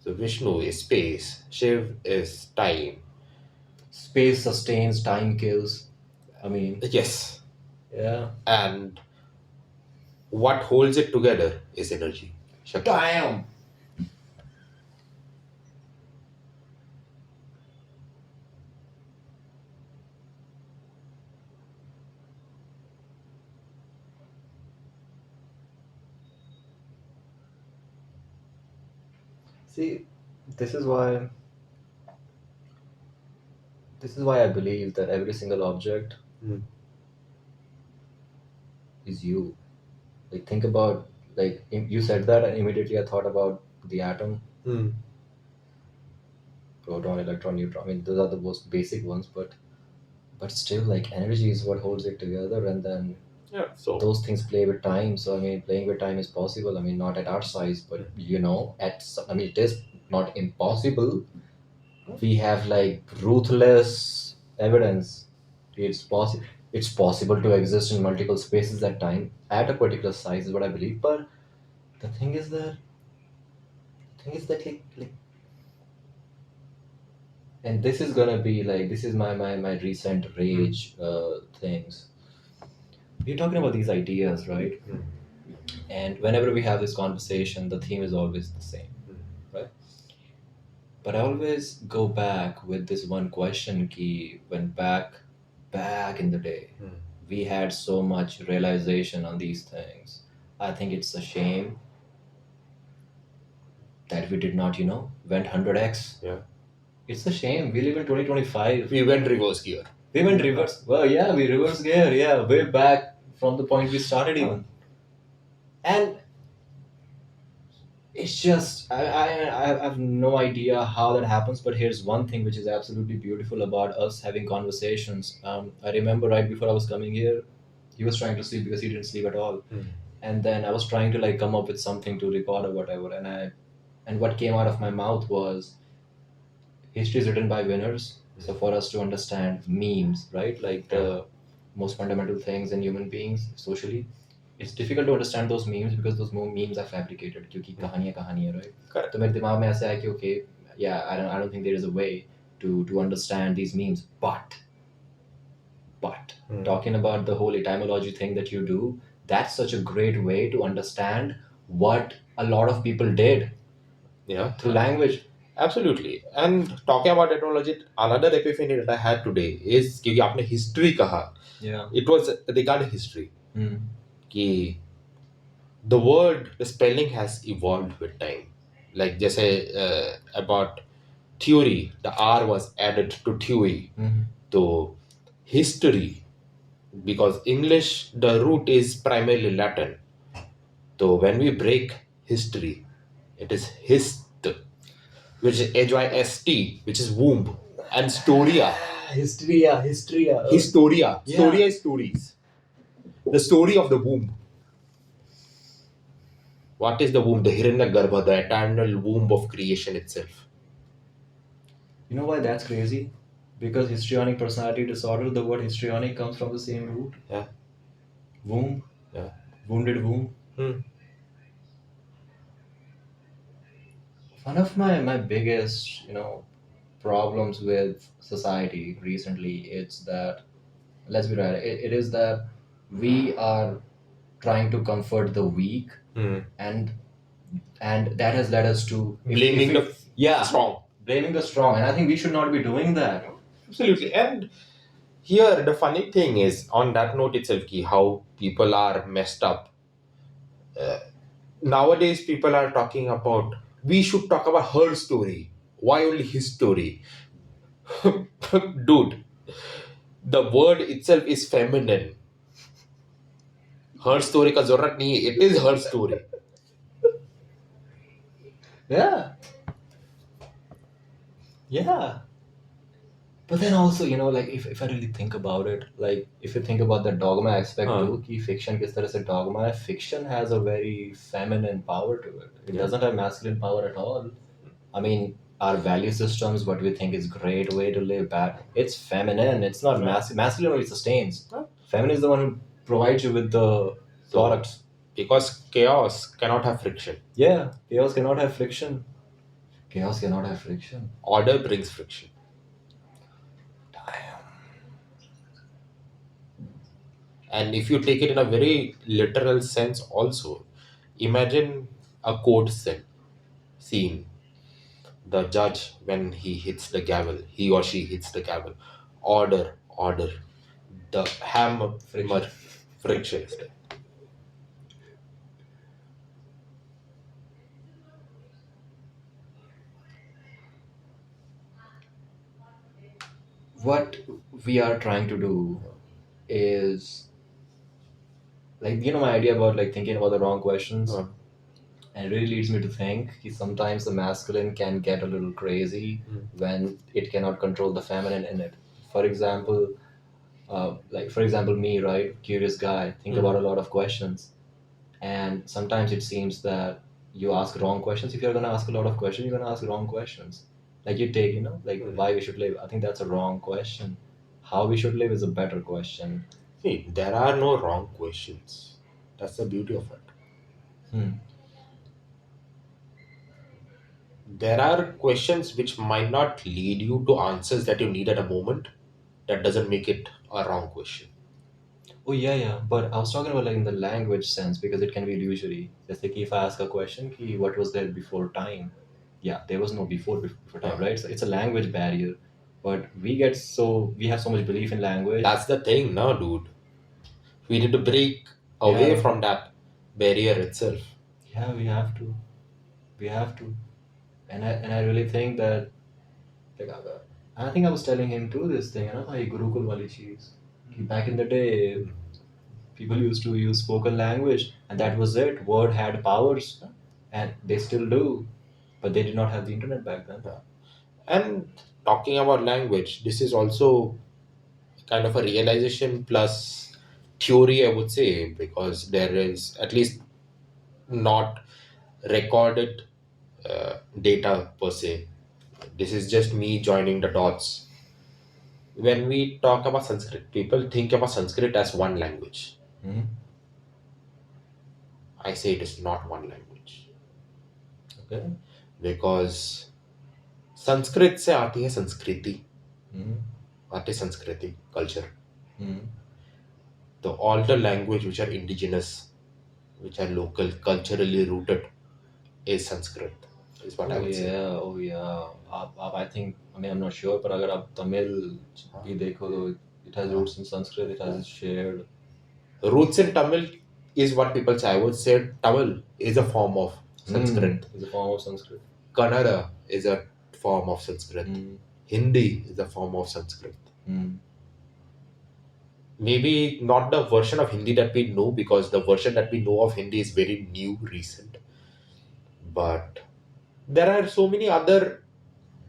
So Vishnu is space, Shiv is time. Space sustains, time kills. I mean, Yes. yeah. And what holds it together is energy. Shakti. Damn. See, this is why I believe that every single object is you. Like think about, like you said that and immediately I thought about the atom. Proton, electron, neutron. I mean, those are the most basic ones, but still, like energy is what holds it together, and then So those things play with time. So I mean, playing with time is possible. I mean, not at our size, but I mean, it is not impossible. We have like ruthless evidence. It's possible. It's possible to exist in multiple spaces at time at a particular size is what I believe. But the thing is that like and this is gonna be like this is my recent rage things. We're talking about these ideas, right? And whenever we have this conversation, the theme is always the same, right? But I always go back with this one question key when back in the day we had so much realization on these things. I think it's a shame that we did not, went 100x. Yeah. It's a shame. We live in 2025. We went reverse gear. We went reverse. Well, yeah, we reverse gear. Yeah, way back from the point we started even. And it's just I have no idea how that happens. But here's one thing which is absolutely beautiful about us having conversations. I remember right before I was coming here, he was trying to sleep because he didn't sleep at all. And then I was trying to like come up with something to record or whatever, and what came out of my mouth was history is written by winners. So for us to understand memes, right, like the most fundamental things in human beings socially, it's difficult to understand those memes because those memes are fabricated क्योंकि कहानियां right. Correct. तो मेरे दिमाग में ऐसा है कि okay, yeah, I don't think there is a way to understand these memes, but talking about the whole etymology thing that you do, that's such a great way to understand what a lot of people did through language. Absolutely. And talking about etymology, another epiphany that I had today is कि आपने history कहा. Yeah. It was regarding history. कि the word, the spelling has evolved with time. Like जैसे about theory, the R was added to theory. So history, because English, the root is primarily Latin. So when we break history, it is hist, which is Hyst, which is womb, and storia. Historia. Historia. Yeah. Storia is stories. The story of the womb. What is the womb? The Hiranyagarbha, the eternal womb of creation itself. You know why that's crazy? Because histrionic personality disorder, the word histrionic comes from the same root. Yeah. Womb. Yeah. Wounded womb. One of my biggest, problems with society recently, it's that, let's be right, it is that we are trying to comfort the weak and that has led us to Blaming the strong. blaming the strong, and I think we should not be doing that. Absolutely. And here, the funny thing is, on that note itself, how people are messed up. Nowadays, people are talking about, we should talk about her story. Why only his story? Dude, the word itself is feminine. Her story का जरूरत नहीं है. It is her story. Yeah. Yeah. But then also, like if I really think about it, like if you think about the dogma aspect too, कि fiction किस तरह से dogma है, fiction has a very feminine power to it. It doesn't have masculine power at all. I mean, our value systems, what we think is great way to live, bad, it's feminine. It's not masculine only sustains. Feminine is the one who provides you with the products. Because chaos cannot have friction. Yeah, chaos cannot have friction. Chaos cannot have friction. Order brings friction. And if you take it in a very literal sense also, imagine a court scene. The judge, when he hits the gavel, he or she hits the gavel. Order, order. The hammer, friction. What we are trying to do is, like, my idea about like thinking about the wrong questions, and it really leads me to think that sometimes the masculine can get a little crazy when it cannot control the feminine in it. For example, me, right? Curious guy, think about a lot of questions, and sometimes it seems that you ask wrong questions. If you're going to ask a lot of questions, you're going to ask wrong questions. Like you take, like why we should live. I think that's a wrong question. How we should live is a better question. See, there are no wrong questions. That's the beauty of it. There are questions which might not lead you to answers that you need at a moment. That doesn't make it a wrong question. Oh yeah. But I was talking about like in the language sense, because it can be illusory. Just like if I ask a question, what was there before time? Yeah, there was no before time, right? So it's a language barrier. But we have so much belief in language. That's the thing now, dude. We need to break away from that barrier itself. Yeah, we have to. And I really think that, like, I think I was telling him too this thing, like Gurukul wali cheez. Back in the day, people used to use spoken language, and that was it. Word had powers, and they still do, but they did not have the internet back then. And talking about language, this is also kind of a realization plus theory, I would say, because there is at least not recorded data per se. This is just me joining the dots. When we talk about Sanskrit, people think about Sanskrit as one language. I say it is not one language. Okay. Because Sanskrit से आती है संस्कृति, आती संस्कृति, culture. The all the language which are indigenous, which are local, culturally rooted, is Sanskrit. Is what I would say. Oh yeah. I think, I'm not sure, but अगर आप तमिल भी देखो तो it has roots in Sanskrit. It has shared roots in Tamil is what people say. I would say Tamil is a form of Sanskrit. Is a form of Sanskrit. Kannada is a form of Sanskrit. Hindi is a form of Sanskrit. Maybe not the version of Hindi that we know, because the version that we know of Hindi is very new, recent. But there are so many other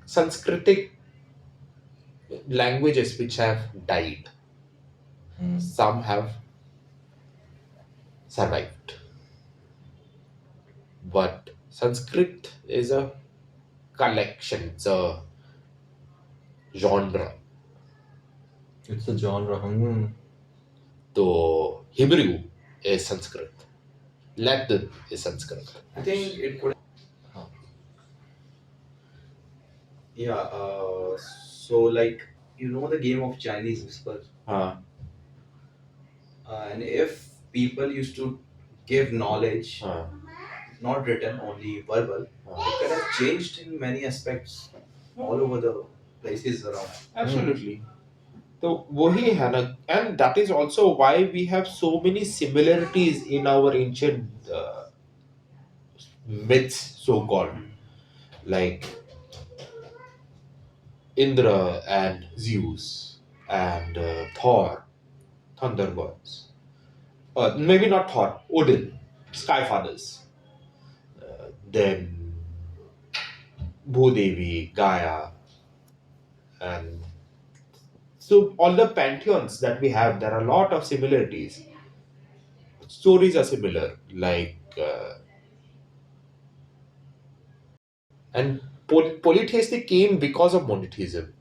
Sanskritic languages which have died. Some have survived. But Sanskrit is a collection, it's a genre. It's a genre. So Hebrew is Sanskrit. Latin is Sanskrit. I think it could. Yeah. So like the game of Chinese whispers. And if people used to give knowledge, not written, only verbal, it could have changed in many aspects all over the places around. Absolutely. So वही है ना, and that is also why we have so many similarities in our ancient myths, so called, like Indra and Zeus and Thor, thunder gods. Maybe not Thor, Odin, sky fathers. Then Bhudevi, Gaia, and so all the pantheons that we have, there are a lot of similarities. Stories are similar, like and polytheistic came because of monotheism.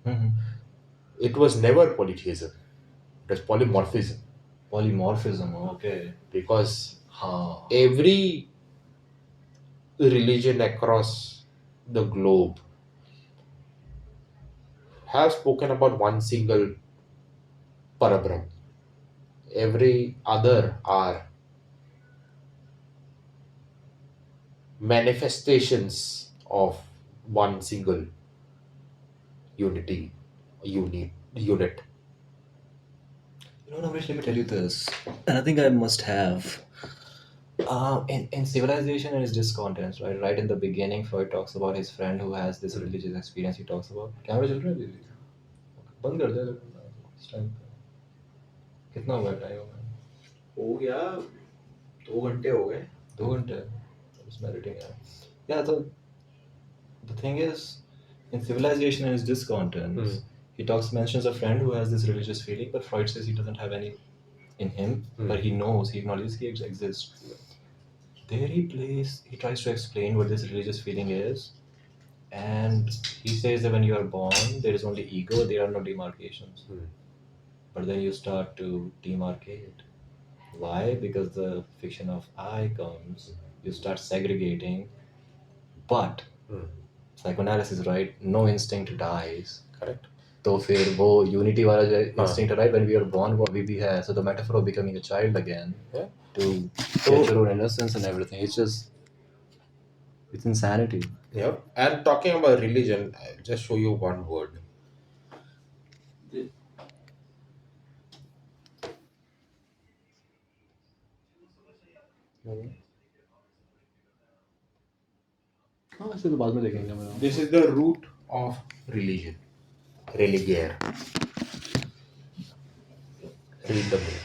It was never polytheism. It was polymorphism. Polymorphism, okay. Because Huh. every religion across the globe have spoken about one single Parabrahm. Every other are manifestations of one single unity, unit. You know, Amaresh, let me tell you this, and I think I must have. In Civilization and its discontents, right in the beginning, Freud talks about his friend who has this religious experience. He talks about camera चल रहा है दीदी? बंद कर दे इस time पे कितना हुआ टाइम हो गया 2 घंटे हो गए 2 घंटे उसमें एडिटिंग है yeah so the thing is in Civilization and its discontents he mentions a friend who has this religious feeling but Freud says he doesn't have any in him but he acknowledges he exists. There he tries to explain what this religious feeling is, and he says that when you are born, there is only ego, there are no demarcations. But then you start to demarcate. Why? Because the fiction of I comes, you start segregating, but psychoanalysis, right? No instinct dies. Correct. तो फिर वो unity वाला जो instinct right when we are born वो अभी भी है so the metaphor of becoming a child again to get your own innocence and everything. It's insanity. Yeah. And talking about religion, I'll just show you one word. हाँ इसे तो बाद में देखेंगे हम. This is the root of religion. Religare. Read the book.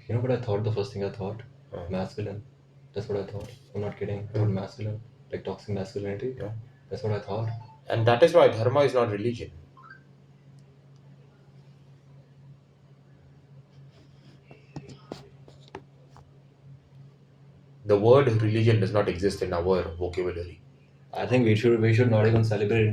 You know what I thought? The first thing I thought? Masculine. That's what I thought. I'm not kidding. I thought masculine. Like toxic masculinity. Yeah. That's what I thought. And that is why dharma is not religion. The word religion does not exist in our vocabulary. I think we should not even celebrate